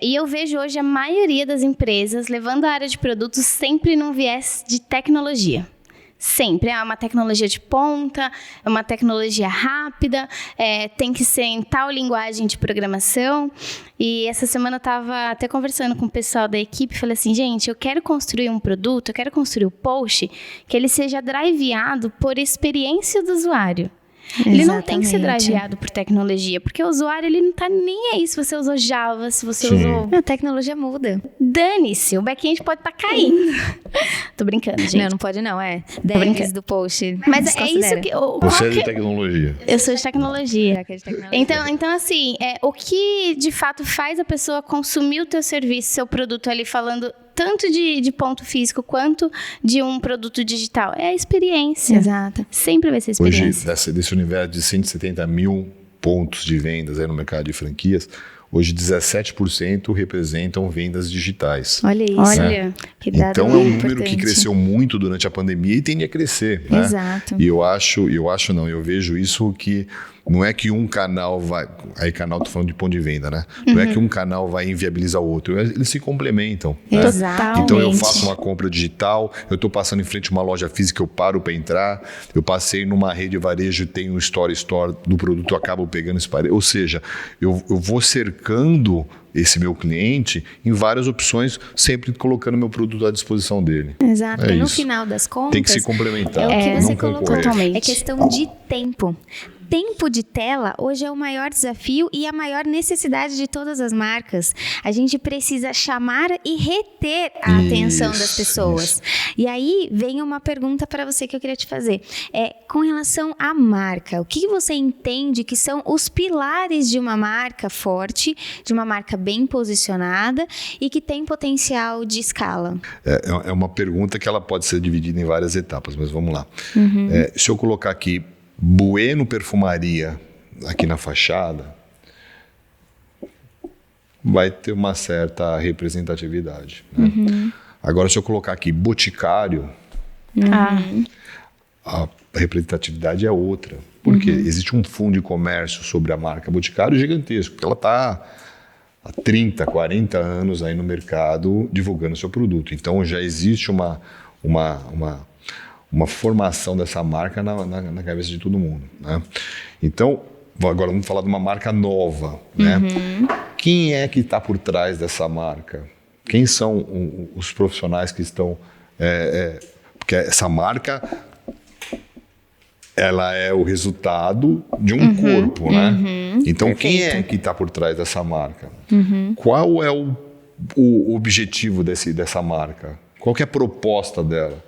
E eu vejo hoje a maioria das empresas levando a área de produtos sempre num viés de tecnologia. Sempre. É uma tecnologia de ponta, é uma tecnologia rápida, tem que ser em tal linguagem de programação. E essa semana eu estava até conversando com o pessoal da equipe, falei assim, gente, eu quero construir um produto, eu quero construir um post que ele seja driveado por experiência do usuário. Ele não tem que ser driveado por tecnologia, porque o usuário ele não tá nem aí se você usou Java, se você usou... A tecnologia Dane-se, o back-end pode estar caindo. Tô brincando, gente. Não pode não, 10 do post. Mas é isso que... Você é de tecnologia. Eu sou de tecnologia. Então assim, o que de fato faz a pessoa consumir o teu serviço, seu produto ali, falando tanto de ponto físico quanto de um produto digital, é a experiência. Exato. Sempre vai ser experiência. Hoje, desse universo de 170 mil pontos de vendas aí no mercado de franquias, hoje 17% representam vendas digitais. Olha isso. Olha, que dado então é um número importante. que cresceu muito durante a pandemia e tende a crescer. Né? Exato. E eu vejo isso que não é que um canal vai... Aí canal, tô falando de ponto de venda, né? Não é que um canal vai inviabilizar o outro. Eles se complementam. Né? Totalmente. Então eu faço uma compra digital, eu estou passando em frente a uma loja física, eu paro para entrar, eu passei numa rede de varejo, tem um store do produto, eu acabo pegando esse parede. Ou seja, eu vou cercando esse meu cliente em várias opções, sempre colocando meu produto à disposição dele. Exato. É No isso. final das contas... Tem que se complementar, É o que não você colocou. concorrer. Totalmente. É questão de tempo. Tempo de tela hoje é o maior desafio e a maior necessidade de todas as marcas. A gente precisa chamar e reter a atenção das pessoas. E aí vem uma pergunta para você que eu queria te fazer. Com relação à marca, o que você entende que são os pilares de uma marca forte, de uma marca bem posicionada e que tem potencial de escala? É uma pergunta que ela pode ser dividida em várias etapas, mas vamos lá. Se eu colocar aqui Bueno Perfumaria aqui na fachada, vai ter uma certa representatividade. Né? Agora, se eu colocar aqui Boticário, a representatividade é outra. Porque existe um fundo de comércio sobre a marca Boticário gigantesco, porque ela está há 30, 40 anos aí no mercado divulgando seu produto. Então, já existe uma formação dessa marca na cabeça de todo mundo. Né? Então, agora vamos falar de uma marca nova. Né? Quem é que está por trás dessa marca? Quem são os profissionais que estão... porque essa marca, ela é o resultado de um corpo. Né? Então, Perfeito. quem é que está por trás dessa marca? Qual é o objetivo dessa marca? Qual que é a proposta dela?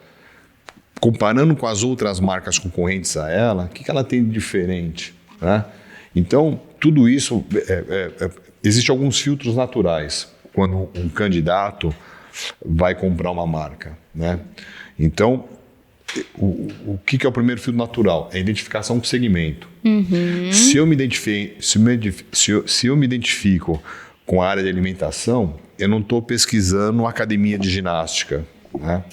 Comparando com as outras marcas concorrentes a ela, o que ela tem de diferente? Né? Então, tudo isso, existem alguns filtros naturais quando um candidato vai comprar uma marca. Né? Então, o que é o primeiro filtro natural? É a identificação com o segmento. Se eu me identifico com a área de alimentação, eu não estou pesquisando uma academia de ginástica. Né?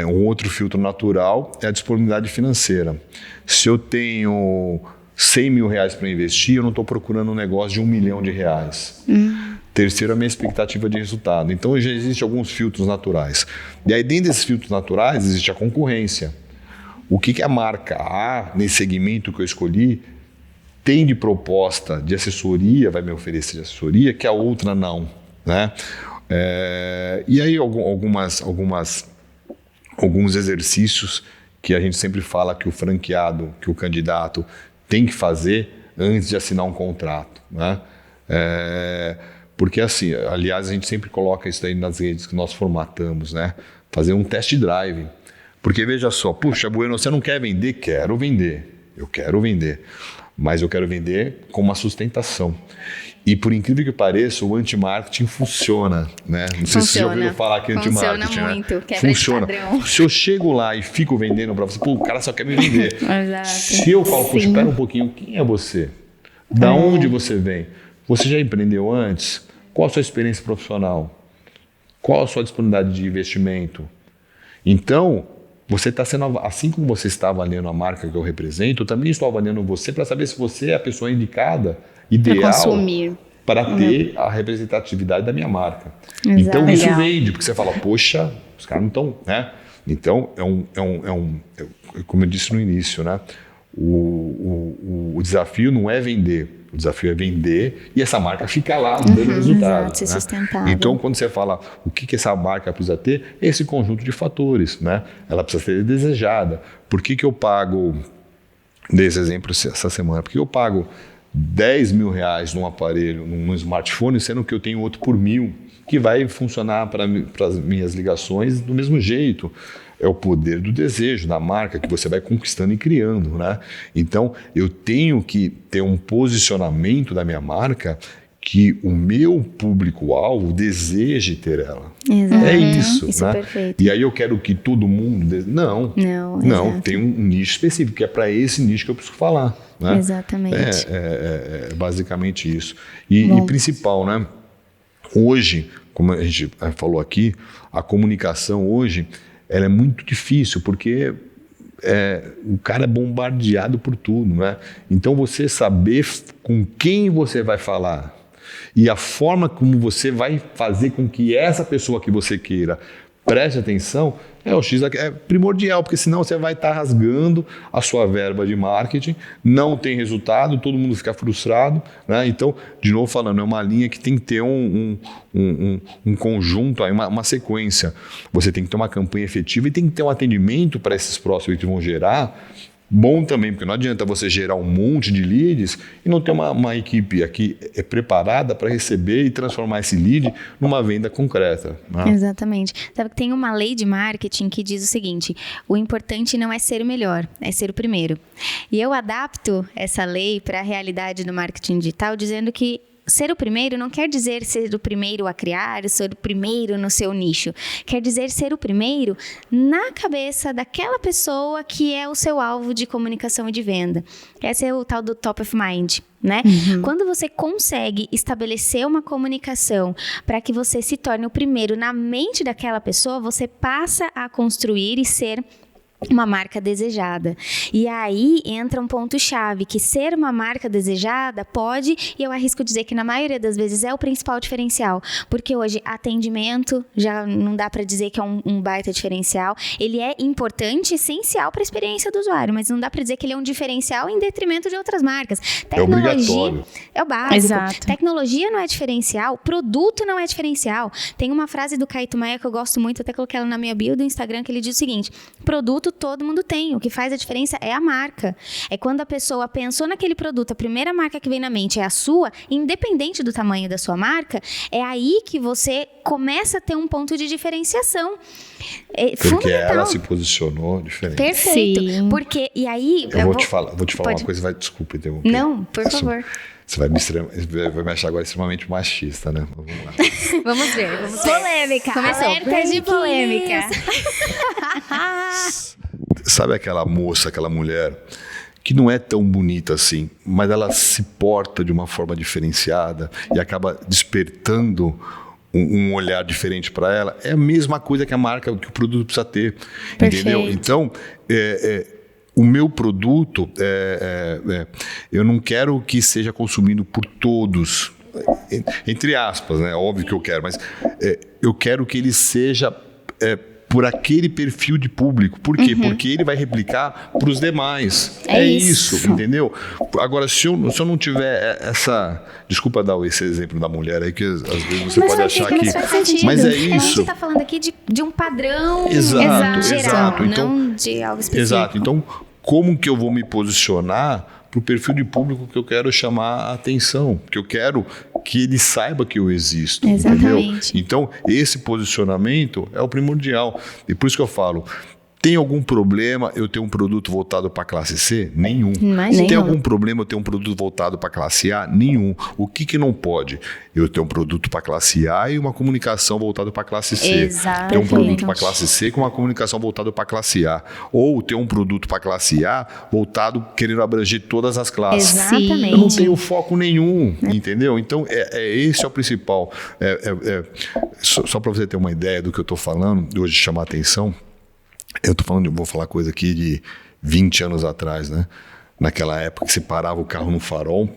Um outro filtro natural é a disponibilidade financeira. Se eu tenho 100 mil reais para investir, eu não estou procurando um negócio de 1 milhão de reais. Terceiro, a minha expectativa de resultado. Então, já existem alguns filtros naturais. E aí, dentro desses filtros naturais, existe a concorrência. O que a marca A, nesse segmento que eu escolhi, tem de proposta de assessoria, vai me oferecer de assessoria, que a outra não. Né? E aí, alguns exercícios que a gente sempre fala que o franqueado, que o candidato tem que fazer antes de assinar um contrato. Né? Porque assim, aliás, a gente sempre coloca isso aí nas redes que nós formatamos, né? Fazer um test drive. Porque veja só, puxa, Bueno, você não quer vender? Quero vender. Eu quero vender. Mas eu quero vender com uma sustentação. E por incrível que pareça, o anti-marketing funciona, né? Não sei se você já ouviu falar que anti-marketing, funciona muito, né? quebra Funciona. de padrão. Se eu chego lá e fico vendendo para você, pô, o cara só quer me vender. Exato. Se eu falo, poxa, espera um pouquinho, quem é você? Da onde você vem? Você já empreendeu antes? Qual a sua experiência profissional? Qual a sua disponibilidade de investimento? Então, você está sendo, assim como você está avaliando a marca que eu represento, eu também estou avaliando você para saber se você é a pessoa indicada, ideal, para consumir, para ter a representatividade da minha marca. Exato. Então, isso Legal. vende, porque você fala, poxa, os caras não estão, né? Então, como eu disse no início, né? O desafio não é vender, o desafio é vender e essa marca fica lá dando resultado. Exato, ser né? sustentável. Então, quando você fala o que essa marca precisa ter, é esse conjunto de fatores, né? Ela precisa ser desejada. Por que eu pago, dei esse exemplo essa semana, por que eu pago 10 mil reais num aparelho, num smartphone, sendo que eu tenho outro por 1.000, que vai funcionar para as minhas ligações do mesmo jeito? É o poder do desejo, da marca que você vai conquistando e criando, né? Então, eu tenho que ter um posicionamento da minha marca que o meu público-alvo deseje ter ela. Exato. É isso, Isso né? é perfeito. E aí eu quero que todo mundo... Não, exato. tem um nicho específico, que é para esse nicho que eu preciso falar. Né? Exatamente. É basicamente isso. E principal, né? Hoje, como a gente falou aqui, a comunicação hoje ela é muito difícil, porque o cara é bombardeado por tudo, né? Então, você saber com quem você vai falar e a forma como você vai fazer com que essa pessoa que você queira preste atenção, é primordial, porque senão você vai estar rasgando a sua verba de marketing, não tem resultado, todo mundo fica frustrado, né? Então, de novo falando, é uma linha que tem que ter um conjunto, uma sequência. Você tem que ter uma campanha efetiva e tem que ter um atendimento para esses próximos que vão gerar, bom também, porque não adianta você gerar um monte de leads e não ter uma equipe aqui preparada para receber e transformar esse lead numa venda concreta. Né? Exatamente. Sabe que tem uma lei de marketing que diz o seguinte: o importante não é ser o melhor, é ser o primeiro. E eu adapto essa lei para a realidade do marketing digital, dizendo que ser o primeiro não quer dizer ser o primeiro a criar, ser o primeiro no seu nicho. Quer dizer ser o primeiro na cabeça daquela pessoa que é o seu alvo de comunicação e de venda. Esse é o tal do top of mind, né? Quando você consegue estabelecer uma comunicação para que você se torne o primeiro na mente daquela pessoa, você passa a construir e ser uma marca desejada. E aí entra um ponto-chave, que ser uma marca desejada pode, e eu arrisco dizer que na maioria das vezes é o principal diferencial, porque hoje atendimento já não dá para dizer que é um baita diferencial. Ele é importante, essencial para a experiência do usuário, mas não dá para dizer que ele é um diferencial em detrimento de outras marcas. Obrigatório. É o básico. Exato. Tecnologia não é diferencial, produto não é diferencial. Tem uma frase do Caíto Maia que eu gosto muito, até coloquei ela na minha bio do Instagram, que ele diz o seguinte: produto todo mundo tem, o que faz a diferença é a marca. É quando a pessoa pensou naquele produto, a primeira marca que vem na mente é a sua, independente do tamanho da sua marca, é aí que você começa a ter um ponto de diferenciação. É porque fundamental. ela se posicionou diferente. Perfeito. Sim. Porque, e aí... Eu vou te falar Pode. uma coisa, desculpa interromper. Não, por favor. Você vai me achar agora extremamente machista, né? Vamos lá. Vamos ver. Polêmica. Começou. Alerta de polêmica. Sabe aquela moça, aquela mulher que não é tão bonita assim, mas ela se porta de uma forma diferenciada e acaba despertando um olhar diferente para ela? É a mesma coisa que a marca, que o produto precisa ter. Perfeito. Entendeu? Então, o meu produto, eu não quero que seja consumido por todos, entre aspas, né? Óbvio que eu quero, mas eu quero que ele seja por aquele perfil de público. Por quê? Porque ele vai replicar para os demais. É isso, isso. entendeu? Agora, se eu não tiver essa... Desculpa dar esse exemplo da mulher aí, que às vezes você pode achar que... Mas faz sentido. Mas é A gente isso. está falando aqui de um padrão Exato, geral, exato. Então, não de algo específico. Exato. Então, como que eu vou me posicionar para o perfil de público que eu quero chamar a atenção? Que eu quero que ele saiba que eu existo. Exatamente. Entendeu? Então, esse posicionamento é o primordial. E por isso que eu falo, Tem algum problema eu ter um produto voltado para a classe C? Nenhum. Imagina. Tem algum problema eu ter um produto voltado para a classe A? Nenhum. O que não pode? Eu ter um produto para a classe A e uma comunicação voltada para a classe C. Exato. Ter um produto para a classe C com uma comunicação voltada para a classe A. Ou ter um produto para a classe A voltado, querendo abranger todas as classes. Exatamente. Eu não tenho foco nenhum, entendeu? Então, esse é o principal. Só para você ter uma ideia do que eu estou falando, hoje chamar atenção, eu vou falar coisa aqui de 20 anos atrás, né? Naquela época que você parava o carro no farol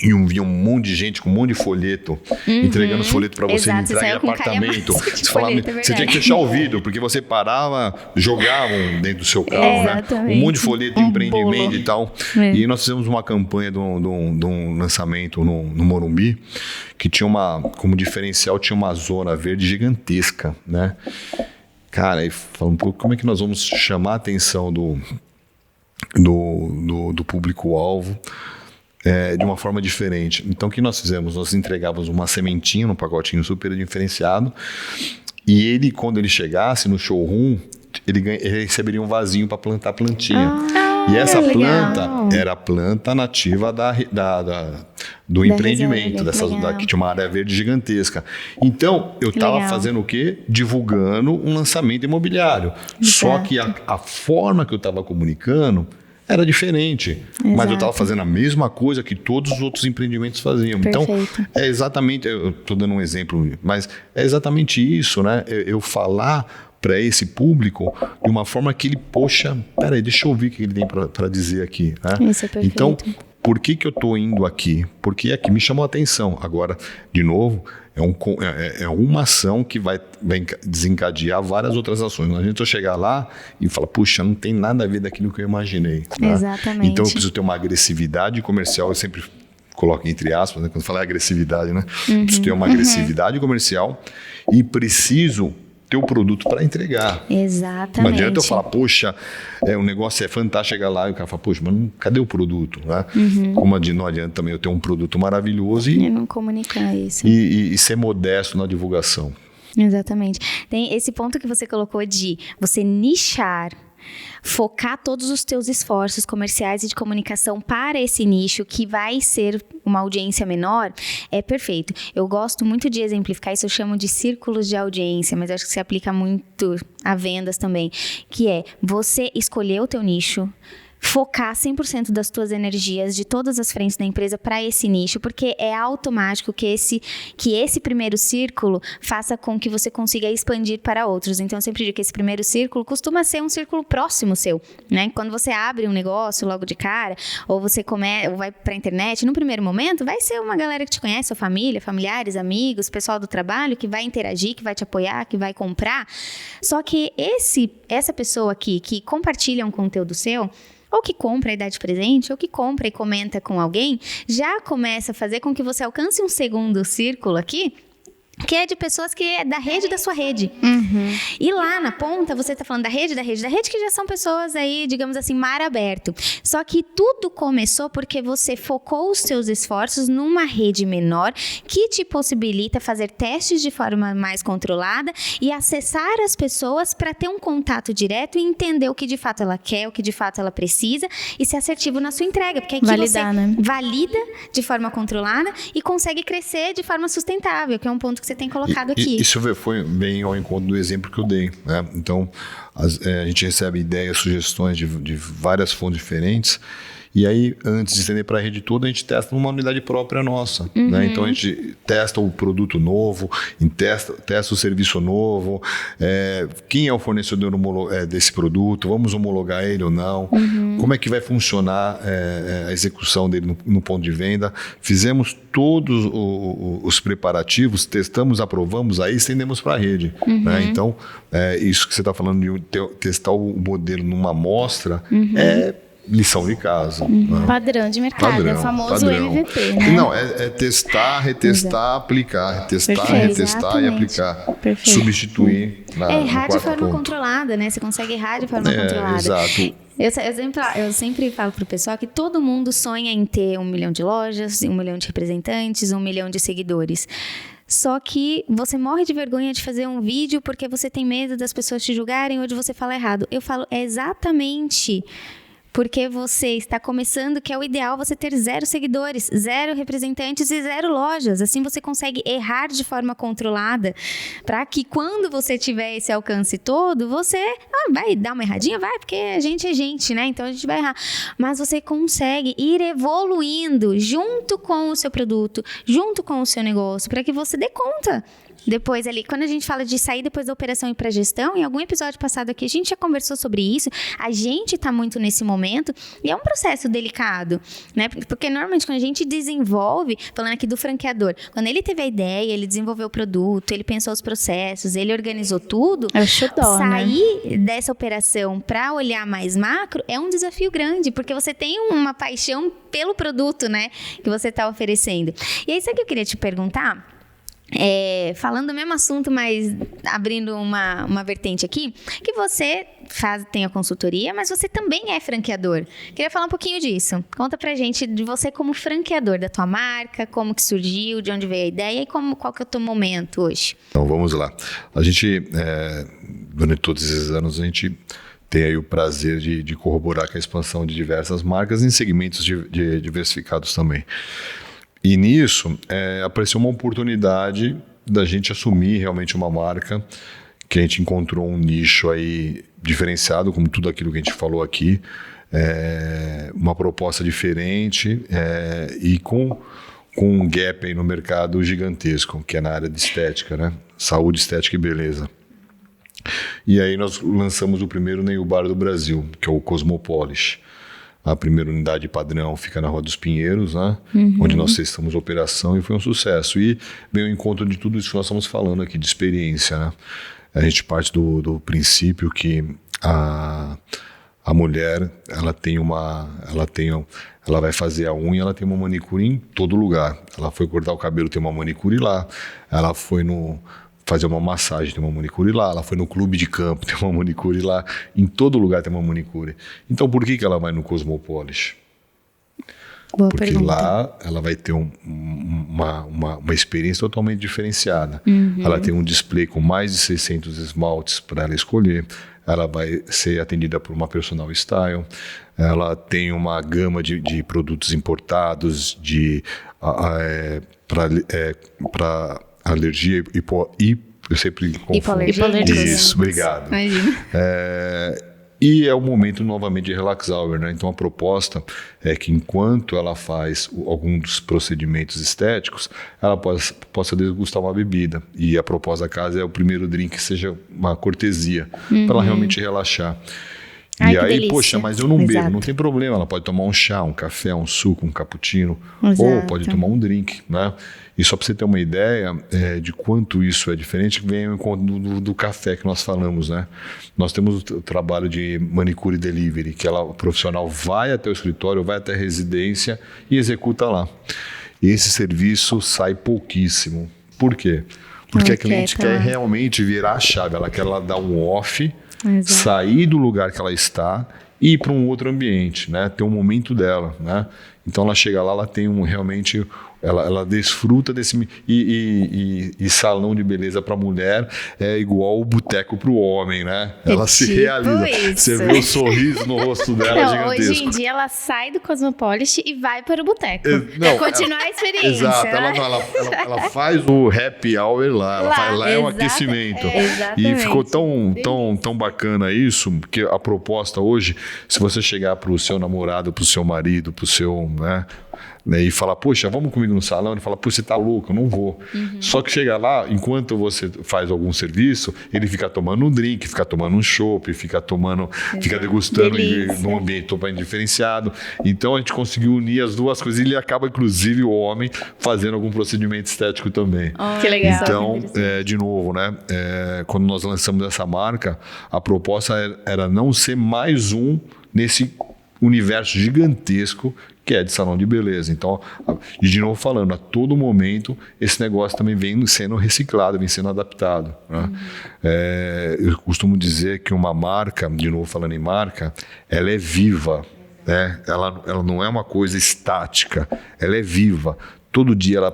e via um monte de gente com um monte de folheto, entregando os folhetos para você entrar em apartamento. Você tinha que fechar o vidro, porque você parava, jogavam dentro do seu carro, né? Um monte de folheto de empreendimento bolo. E tal. E nós fizemos uma campanha de um lançamento no Morumbi, que tinha como diferencial, tinha uma zona verde gigantesca, né? Cara, aí falando, como é que nós vamos chamar a atenção do público-alvo de uma forma diferente? Então, o que nós fizemos? Nós entregávamos uma sementinha num pacotinho super diferenciado e ele, quando ele chegasse no showroom, ele receberia um vasinho para plantar plantinha. E essa planta era a planta nativa do empreendimento, que tinha uma área verde gigantesca. Então, eu estava fazendo o quê? Divulgando um lançamento imobiliário. Exato. Só que a forma que eu estava comunicando era diferente. Exato. Mas eu estava fazendo a mesma coisa que todos os outros empreendimentos faziam. Perfeito. Então, é exatamente... Eu estou dando um exemplo, mas é exatamente isso, né? Eu falar para esse público de uma forma que ele, poxa, peraí, deixa eu ouvir o que ele tem para dizer aqui. Né? Isso é perfeito. Então, por que eu estou indo aqui? Porque aqui me chamou a atenção. Agora, de novo, é uma ação que vai desencadear várias outras ações. Não adianta eu chegar lá e falar, puxa, não tem nada a ver daquilo que eu imaginei. Né? Exatamente. Então, eu preciso ter uma agressividade comercial. Eu sempre coloco entre aspas, né? Quando fala agressividade, né? Eu preciso ter uma agressividade comercial e preciso ter o produto para entregar. Exatamente. Não adianta eu falar, poxa, o negócio é fantástico, chegar lá e o cara fala, poxa, mas cadê o produto? Né? Como não adianta também eu ter um produto maravilhoso e não comunicar isso. E ser modesto na divulgação. Exatamente. Tem esse ponto que você colocou de você nichar, focar todos os teus esforços comerciais e de comunicação para esse nicho que vai ser uma audiência menor, é perfeito. Eu gosto muito de exemplificar isso, eu chamo de círculos de audiência, mas acho que se aplica muito a vendas também, que é você escolher o teu nicho, focar 100% das tuas energias de todas as frentes da empresa para esse nicho, porque é automático que esse primeiro círculo faça com que você consiga expandir para outros. Então, eu sempre digo que esse primeiro círculo costuma ser um círculo próximo seu, né? Quando você abre um negócio logo de cara, ou você ou vai para a internet, no primeiro momento, vai ser uma galera que te conhece, sua família, familiares, amigos, pessoal do trabalho, que vai interagir, que vai te apoiar, que vai comprar. Só que essa pessoa aqui, que compartilha um conteúdo seu, ou que compra e dá de presente, ou que compra e comenta com alguém, já começa a fazer com que você alcance um segundo círculo aqui, que é de pessoas que é da rede da sua rede. E lá na ponta, você está falando da rede, que já são pessoas aí, digamos assim, mar aberto. Só que tudo começou porque você focou os seus esforços numa rede menor que te possibilita fazer testes de forma mais controlada e acessar as pessoas para ter um contato direto e entender o que de fato ela quer, o que de fato ela precisa e ser assertivo na sua entrega. Porque aqui você valida de forma controlada e consegue crescer de forma sustentável, que é um ponto que você tem colocado aqui. Isso foi bem ao encontro do exemplo que eu dei, né? Então, a gente recebe ideias, sugestões de várias fontes diferentes. E aí, antes de estender para a rede toda, a gente testa numa unidade própria nossa. Né? Então, a gente testa o produto novo, testa o serviço novo, quem é o fornecedor desse produto, vamos homologar ele ou não, como é que vai funcionar a execução dele no ponto de venda. Fizemos todos os preparativos, testamos, aprovamos, aí estendemos para a rede. Né? Então, isso que você está falando de testar o modelo numa amostra lição de casa. Né? Padrão de mercado, é o famoso MVP, né? Não, é testar, retestar, aplicar. Retestar, retestar e aplicar. Perfeito. Substituir. Errar de forma controlada, né? Você consegue errar de forma controlada. Exato. Eu sempre falo pro pessoal que todo mundo sonha em ter 1 milhão de lojas, 1 milhão de representantes, 1 milhão de seguidores. só que você morre de vergonha de fazer um vídeo porque você tem medo das pessoas te julgarem ou de você falar errado. Eu falo, é exatamente porque você está começando, que é o ideal você ter 0 seguidores, 0 representantes e 0 lojas. Assim você consegue errar de forma controlada para que quando você tiver esse alcance todo, você vai dar uma erradinha? Vai, porque a gente é gente, né? Então a gente vai errar. Mas você consegue ir evoluindo junto com o seu produto, junto com o seu negócio, para que você dê conta. Depois ali, quando a gente fala de sair depois da operação e ir para gestão, em algum episódio passado aqui, a gente já conversou sobre isso, a gente está muito nesse momento e é um processo delicado, né? Porque normalmente quando a gente desenvolve, falando aqui do franqueador, quando ele teve a ideia, ele desenvolveu o produto, ele pensou os processos, ele organizou tudo, sair dessa operação para olhar mais macro é um desafio grande, porque você tem uma paixão pelo produto, né, que você está oferecendo. E aí, sabe o que eu queria te perguntar? Falando do mesmo assunto, mas abrindo uma vertente aqui, que você tem a consultoria, mas você também é franqueador. Queria falar um pouquinho disso. Conta pra gente de você como franqueador da tua marca, como que surgiu, de onde veio a ideia e qual que é o teu momento hoje. Então, vamos lá. A gente, durante todos esses anos, a gente tem aí o prazer de corroborar com a expansão de diversas marcas em segmentos diversificados também. E nisso, apareceu uma oportunidade da gente assumir realmente uma marca que a gente encontrou um nicho aí diferenciado, como tudo aquilo que a gente falou aqui, uma proposta diferente e com um gap aí no mercado gigantesco, que é na área de estética, né? Saúde, estética e beleza. E aí nós lançamos o primeiro nail bar do Brasil, que é o Cosmopolish. A primeira unidade padrão fica na Rua dos Pinheiros, né? Onde nós testamos a operação e foi um sucesso. E veio ao encontro de tudo isso que nós estamos falando aqui, de experiência, né? A gente parte do princípio que a mulher, ela vai fazer a unha, ela tem uma manicure em todo lugar. Ela foi cortar o cabelo, tem uma manicure lá. Ela foi fazer uma massagem, tem uma manicure lá. Ela foi no clube de campo, tem uma manicure lá. Em todo lugar tem uma manicure. Então, por que ela vai no Cosmopolish? Boa Porque pergunta. lá ela vai ter uma experiência totalmente diferenciada. Ela tem um display com mais de 600 esmaltes para ela escolher. Ela vai ser atendida por uma personal style. Ela tem uma gama de produtos importados para alergia eu sempre confundo. Hipoalergia. Isso, obrigado. Imagina. E é o momento novamente de relax hour, né? Então a proposta é que enquanto ela faz algum dos procedimentos estéticos, ela possa degustar uma bebida. E a proposta da casa é o primeiro drink que seja uma cortesia, para ela realmente relaxar. Ai, e que aí, delícia. poxa, mas eu não bebo, Exato. não tem problema. Ela pode tomar um chá, um café, um suco, um cappuccino, Exato. ou pode tomar um drink, né? E só para você ter uma ideia de quanto isso é diferente, vem ao encontro do café que nós falamos, né? Nós temos o trabalho de manicure delivery, que o profissional vai até o escritório, vai até a residência e executa lá. E esse serviço sai pouquíssimo. Por quê? Porque a cliente quer realmente virar a chave, ela quer dar um off, sair do lugar que ela está e ir para um outro ambiente, né? Ter um momento dela, né? Então ela chega lá, ela tem realmente... Ela desfruta desse... E salão de beleza para a mulher é igual o boteco para o homem, né? Ela se realiza. Isso. Você vê o sorriso no rosto dela gigantesco. Hoje em dia ela sai do Cosmopolish e vai para o boteco. Não, Pra continuar a experiência. Exato, né? ela faz o happy hour lá. Lá é um exato, aquecimento. exatamente. E ficou tão bacana isso, que a proposta hoje, se você chegar para o seu namorado, para o seu marido, para o seu... né, e falar, poxa, vamos comigo no salão. Ele fala, poxa, você tá louco, eu não vou. Só que chega lá, enquanto você faz algum serviço, ele fica tomando um drink, fica tomando um chopp, fica degustando num ambiente totalmente diferenciado. Então a gente conseguiu unir as duas coisas e ele acaba, inclusive, o homem fazendo algum procedimento estético também. Que legal. Então, de novo, né? Quando nós lançamos essa marca, a proposta era não ser mais um nesse universo gigantesco que é de salão de beleza. Então, e de novo falando, a todo momento esse negócio também vem sendo reciclado, vem sendo adaptado, né? Eu costumo dizer que uma marca, de novo falando em marca, ela é viva, né? Ela não é uma coisa estática, ela é viva. todo dia ela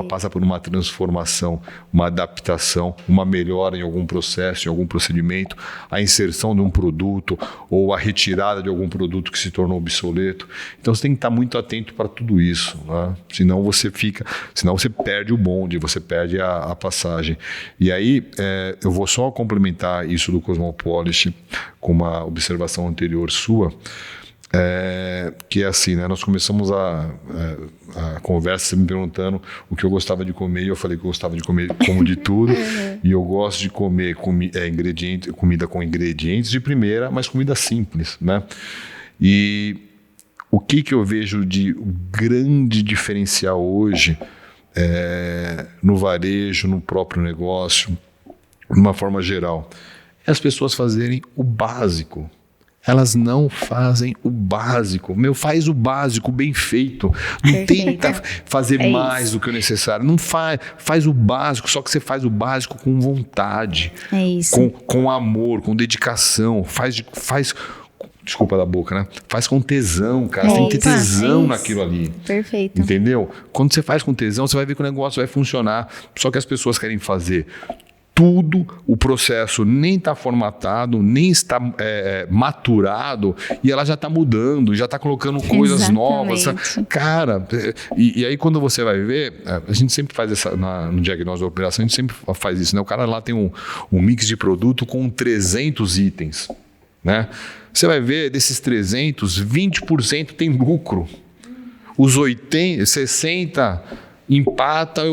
passa por uma transformação, uma adaptação, uma melhora em algum processo, em algum procedimento, a inserção de um produto ou a retirada de algum produto que se tornou obsoleto. Então você tem que estar muito atento para tudo isso, né? Senão você perde o bonde, você perde a passagem. E aí eu vou só complementar isso do Cosmopolish com uma observação anterior sua, que é assim, né? Nós começamos a conversa me perguntando o que eu gostava de comer, e eu falei que eu gostava de comer como de tudo, e eu gosto de comer comida com ingredientes de primeira, mas comida simples, né? E o que eu vejo de grande diferencial hoje no varejo, no próprio negócio, de uma forma geral, é as pessoas fazerem o básico. Elas não fazem o básico. Faz o básico bem feito. Não tenta fazer mais do que o necessário. Não faz o básico, só que você faz o básico com vontade. É isso. Com amor, com dedicação. Faz desculpa da boca, né? Faz com tesão, cara. Você tem que ter tesão naquilo ali. Perfeito. Entendeu? Quando você faz com tesão, você vai ver que o negócio vai funcionar. Só que as pessoas querem fazer tudo, o processo nem está formatado, nem está maturado, e ela já está mudando, já está colocando coisas novas. Cara, e aí quando você vai ver, a gente sempre faz no diagnóstico da operação, a gente sempre faz isso, né? O cara lá tem um mix de produto com 300 itens, né? Você vai ver, desses 300, 20% tem lucro. Os 80, 60 empata,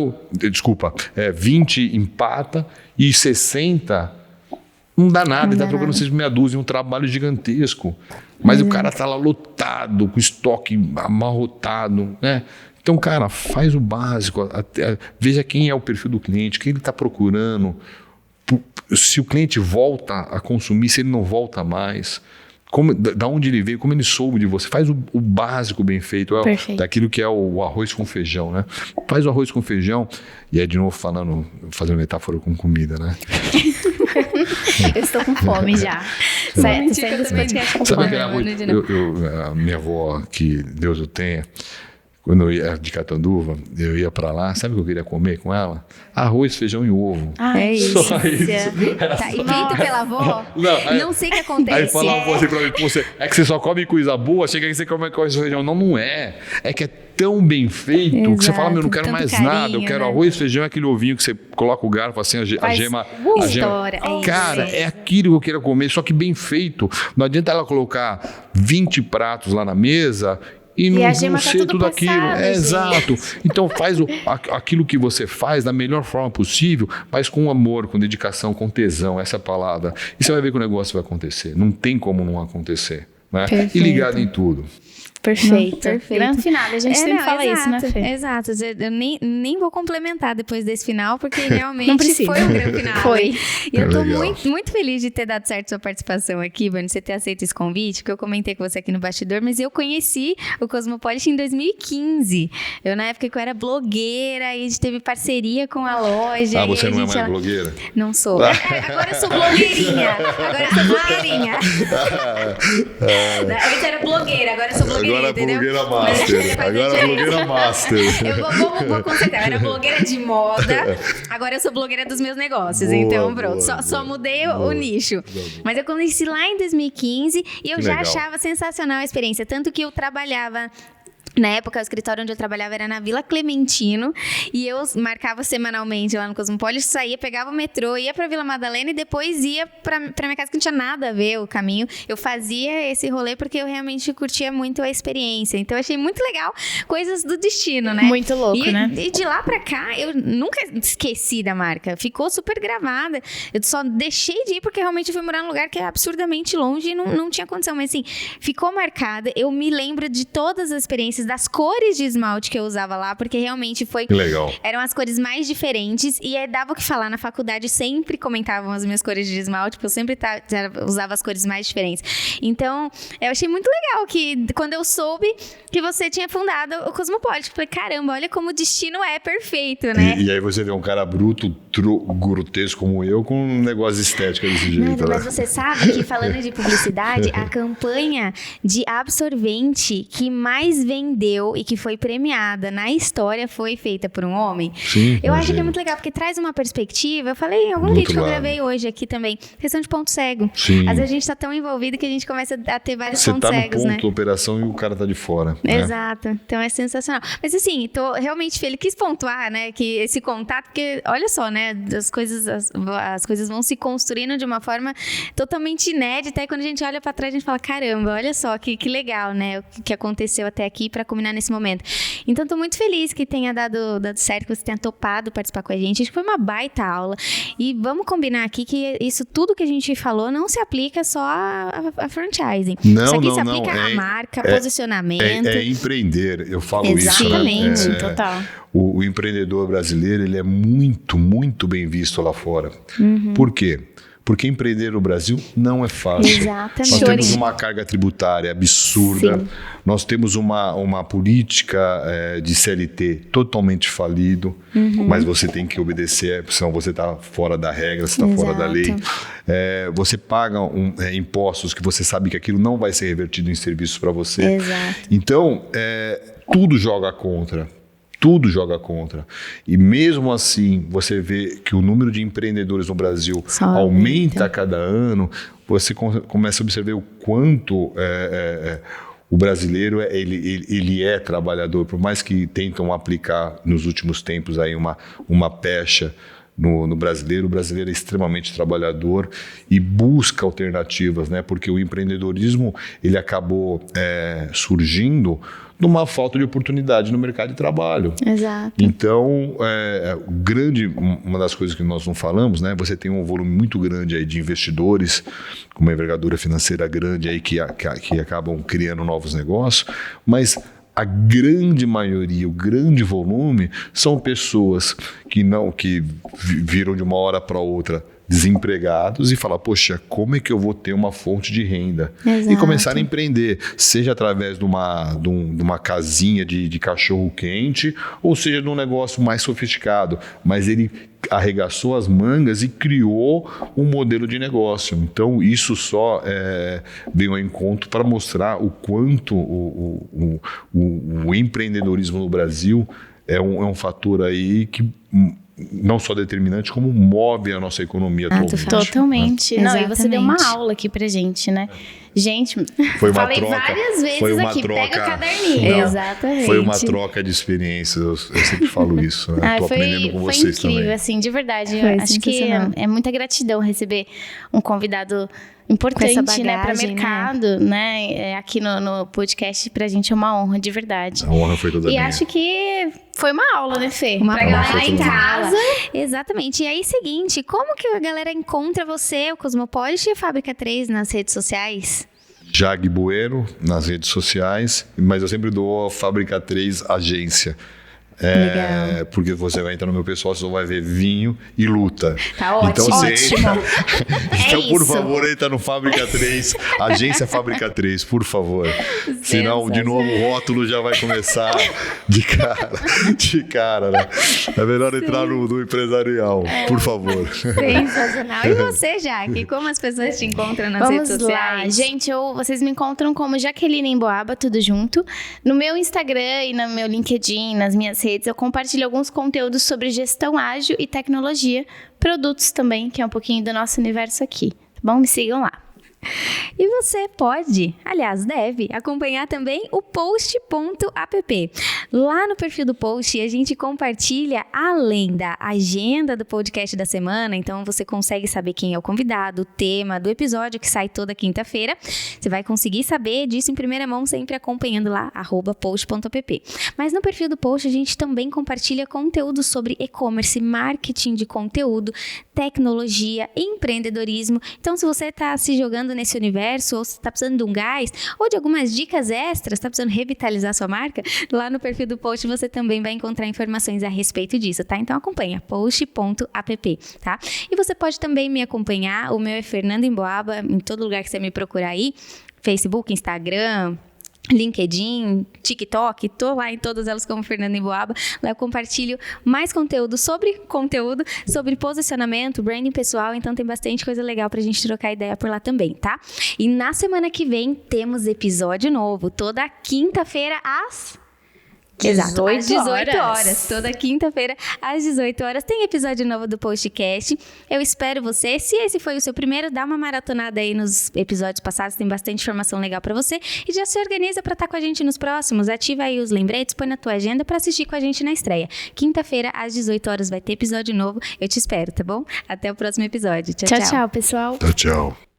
20 empata e 60 não dá nada, ele está trocando 6 meia dúzia, um trabalho gigantesco. Mas o cara está lá lotado, com estoque amarrotado, né? Então, cara, faz o básico, veja quem é o perfil do cliente, quem ele está procurando, se o cliente volta a consumir, se ele não volta mais. Da onde ele veio, como ele soube de você. Faz o básico bem feito, daquilo que é o arroz com feijão, né? Faz o arroz com feijão, e aí de novo fazendo metáfora com comida, né? Eu estou com fome já. Certo, sabe aquele arroz? A minha avó, que Deus o tenha, quando eu ia de Catanduva, eu ia pra lá, sabe o que eu queria comer com ela? Arroz, feijão e ovo. É isso. Só isso. Tá, e feito pela avó, não sei o que acontece. Aí falava assim pra mim, é que você só come coisa boa, chega aí que você come arroz e feijão. Não é. É que é tão bem feito que você fala, eu não quero mais nada, eu quero arroz, feijão, aquele ovinho que você coloca o garfo assim, a gema. Cara, é aquilo que eu quero comer, só que bem feito. Não adianta ela colocar 20 pratos lá na mesa e não ser tudo aquilo. Exato. Então faz aquilo que você faz da melhor forma possível, mas com amor, com dedicação, com tesão, essa é a palavra. E você vai ver que o negócio vai acontecer. Não tem como não acontecer. Né? E ligado em tudo. Perfeito. Grande final, a gente sempre fala isso, né, Fê? Exato. Eu nem vou complementar depois desse final, porque realmente foi um grande final. Foi. E eu tô muito, muito feliz de ter dado certo sua participação aqui, Vani, você ter aceito esse convite, que eu comentei com você aqui no bastidor, mas eu conheci o Cosmopolish em 2015. Na época que eu era blogueira, e a gente teve parceria com a loja. Você não é mais blogueira? Não sou. Agora eu sou blogueirinha. Agora eu sou blogueirinha. Antes era blogueira, agora eu sou blogueirinha. Agora é blogueira master. Agora é blogueira master. Eu vou consertar. Eu era blogueira de moda, agora eu sou blogueira dos meus negócios. Então, pronto. Só mudei o nicho. Mas eu conheci lá em 2015 e eu já achava sensacional a experiência. Tanto que eu trabalhava. Na época, o escritório onde eu trabalhava era na Vila Clementino, e eu marcava semanalmente lá no Cosmopolish, saía, pegava o metrô, ia pra Vila Madalena e depois ia pra minha casa, que não tinha nada a ver o caminho. Eu fazia esse rolê porque eu realmente curtia muito a experiência. Então, eu achei muito legal coisas do destino, né? Muito louco, né? E de lá pra cá, eu nunca esqueci da marca. Ficou super gravada. Eu só deixei de ir porque realmente eu fui morar num lugar que é absurdamente longe e não tinha condição. Mas assim, ficou marcada. Eu me lembro de todas as experiências, das cores de esmalte que eu usava lá, porque realmente foi... Legal. Eram as cores mais diferentes, e aí dava o que falar. Na faculdade sempre comentavam as minhas cores de esmalte, porque eu sempre usava as cores mais diferentes. Então, eu achei muito legal que quando eu soube que você tinha fundado o Cosmopolish, eu falei, caramba, olha como o destino é perfeito, né? E aí você vê um cara bruto, grotesco como eu, com um negócio estético desse jeito. Mas você sabe que, falando de publicidade, a campanha de absorvente que mais vende empreendeu e que foi premiada na história foi feita por um homem. Sim, eu acho que é imagino. muito legal, porque traz uma perspectiva. Eu falei em algum Do vídeo outro que eu lado. gravei hoje aqui também, questão de ponto cego. Sim. Às vezes a gente tá tão envolvido que a gente começa a ter vários Você pontos tá no cegos, ponto né? da operação e o cara tá de fora. né? Exato, então é sensacional. Mas assim, tô realmente feliz, quis pontuar, né, que esse contato, porque olha só, né, as coisas vão se construindo de uma forma totalmente inédita, e quando a gente olha pra trás a gente fala, caramba, olha só que legal, né, o que aconteceu até aqui pra culminar nesse momento. Então tô muito feliz que tenha dado certo, que você tenha topado participar com a gente. Acho que foi uma baita aula, e vamos combinar aqui que isso tudo que a gente falou não se aplica só a franchising. Não, isso aqui não, se não, aplica à marca, posicionamento. É empreender, eu falo Exatamente, isso, né? total. O empreendedor brasileiro, ele é muito, muito bem visto lá fora. Por quê? Porque empreender no Brasil não é fácil. Exatamente. Nós temos uma carga tributária absurda. Sim. Nós temos uma política de CLT totalmente falido. Mas você tem que obedecer, senão você está fora da regra, você está fora da lei. Você paga impostos que você sabe que aquilo não vai ser revertido em serviços para você. Exato. Então, tudo joga contra. Tudo joga contra. E mesmo assim, você vê que o número de empreendedores no Brasil Só aumenta a cada ano. Você começa a observar o quanto o brasileiro ele é trabalhador. Por mais que tentam aplicar nos últimos tempos aí uma pecha no brasileiro, o brasileiro é extremamente trabalhador e busca alternativas, né? Porque o empreendedorismo ele acabou surgindo numa falta de oportunidade no mercado de trabalho. Exato. Então, uma das coisas que nós não falamos, né? Você tem um volume muito grande aí de investidores, com uma envergadura financeira grande aí que acabam criando novos negócios, mas a grande maioria, o grande volume, são pessoas que viram de uma hora para outra desempregados e falar, poxa, como é que eu vou ter uma fonte de renda? Exato. E começar a empreender, seja através de uma casinha de cachorro quente, ou seja, de um negócio mais sofisticado. Mas ele arregaçou as mangas e criou um modelo de negócio. Então, isso só veio ao encontro para mostrar o quanto o empreendedorismo no Brasil é um fator aí que não só determinante, como move a nossa economia atualmente. Totalmente. Não, e você deu uma Exatamente. aula aqui pra gente, né? Gente, Foi uma falei troca, várias vezes foi uma aqui, troca. pega o caderninho. Não, Exatamente. Foi uma troca de experiências, eu sempre falo isso, né? Tô aprendendo com foi vocês incrível, também. assim, de verdade. Foi Eu acho que sensacional. é muita gratidão receber um convidado Com importante, essa né, para bagagem, mercado, né? Aqui no podcast, pra gente é uma honra, de verdade. A honra foi toda E minha. acho que foi uma aula, né, Fê? Uma pra aula. galera em Foi casa. Exatamente. E aí, seguinte, como que a galera encontra você, o Cosmopolitan e a Fábrica 3 nas redes sociais? Jag Bueno nas redes sociais, mas eu sempre dou a Fábrica 3 agência. Legal. Porque você vai entrar no meu pessoal, você só vai ver vinho e luta. Tá ótimo. Então você Ótimo. entra. Então, por isso. favor, entra no Fábrica 3, agência Fábrica 3, por favor. Senão, de novo, o rótulo já vai começar de cara, né? É melhor entrar no empresarial, por favor. Sensacional. E você, Jaque? Como as pessoas te encontram nas Vamos redes lá. sociais? Gente, vocês me encontram como Jaqueline Emboaba, tudo junto. No meu Instagram e no meu LinkedIn, nas minhas redes, eu compartilho alguns conteúdos sobre gestão ágil e tecnologia, produtos também, que é um pouquinho do nosso universo aqui. Tá bom? Me sigam lá. E você pode, aliás, deve acompanhar também o post.app. Lá no perfil do post, a gente compartilha, além da agenda do podcast da semana, então você consegue saber quem é o convidado, o tema do episódio que sai toda quinta-feira. Você vai conseguir saber disso em primeira mão, sempre acompanhando lá, @post.app. Mas no perfil do post, a gente também compartilha conteúdo sobre e-commerce, marketing de conteúdo, tecnologia, empreendedorismo. Então, se você está se jogando nesse universo, ou se está precisando de um gás, ou de algumas dicas extras, está precisando revitalizar sua marca, lá no perfil do post você também vai encontrar informações a respeito disso, tá? Então acompanha, post.app, tá? E você pode também me acompanhar, o meu é Fernanda Emboaba, em todo lugar que você me procurar aí, Facebook, Instagram, LinkedIn, TikTok, tô lá em todas elas como Fernanda Emboaba. Lá eu compartilho mais conteúdo, sobre posicionamento, branding pessoal, então tem bastante coisa legal pra gente trocar ideia por lá também, tá? E na semana que vem temos episódio novo, toda quinta-feira às Exato, às 18 18 horas. Toda quinta-feira, às 18 horas, tem episódio novo do podcast. Eu espero você. Se esse foi o seu primeiro, dá uma maratonada aí nos episódios passados, tem bastante informação legal pra você. E já se organiza pra estar com a gente nos próximos. Ativa aí os lembretes, põe na tua agenda pra assistir com a gente na estreia. Quinta-feira, às 18 horas, vai ter episódio novo. Eu te espero, tá bom? Até o próximo episódio. Tchau, Tchau, pessoal. Tchau, tchau.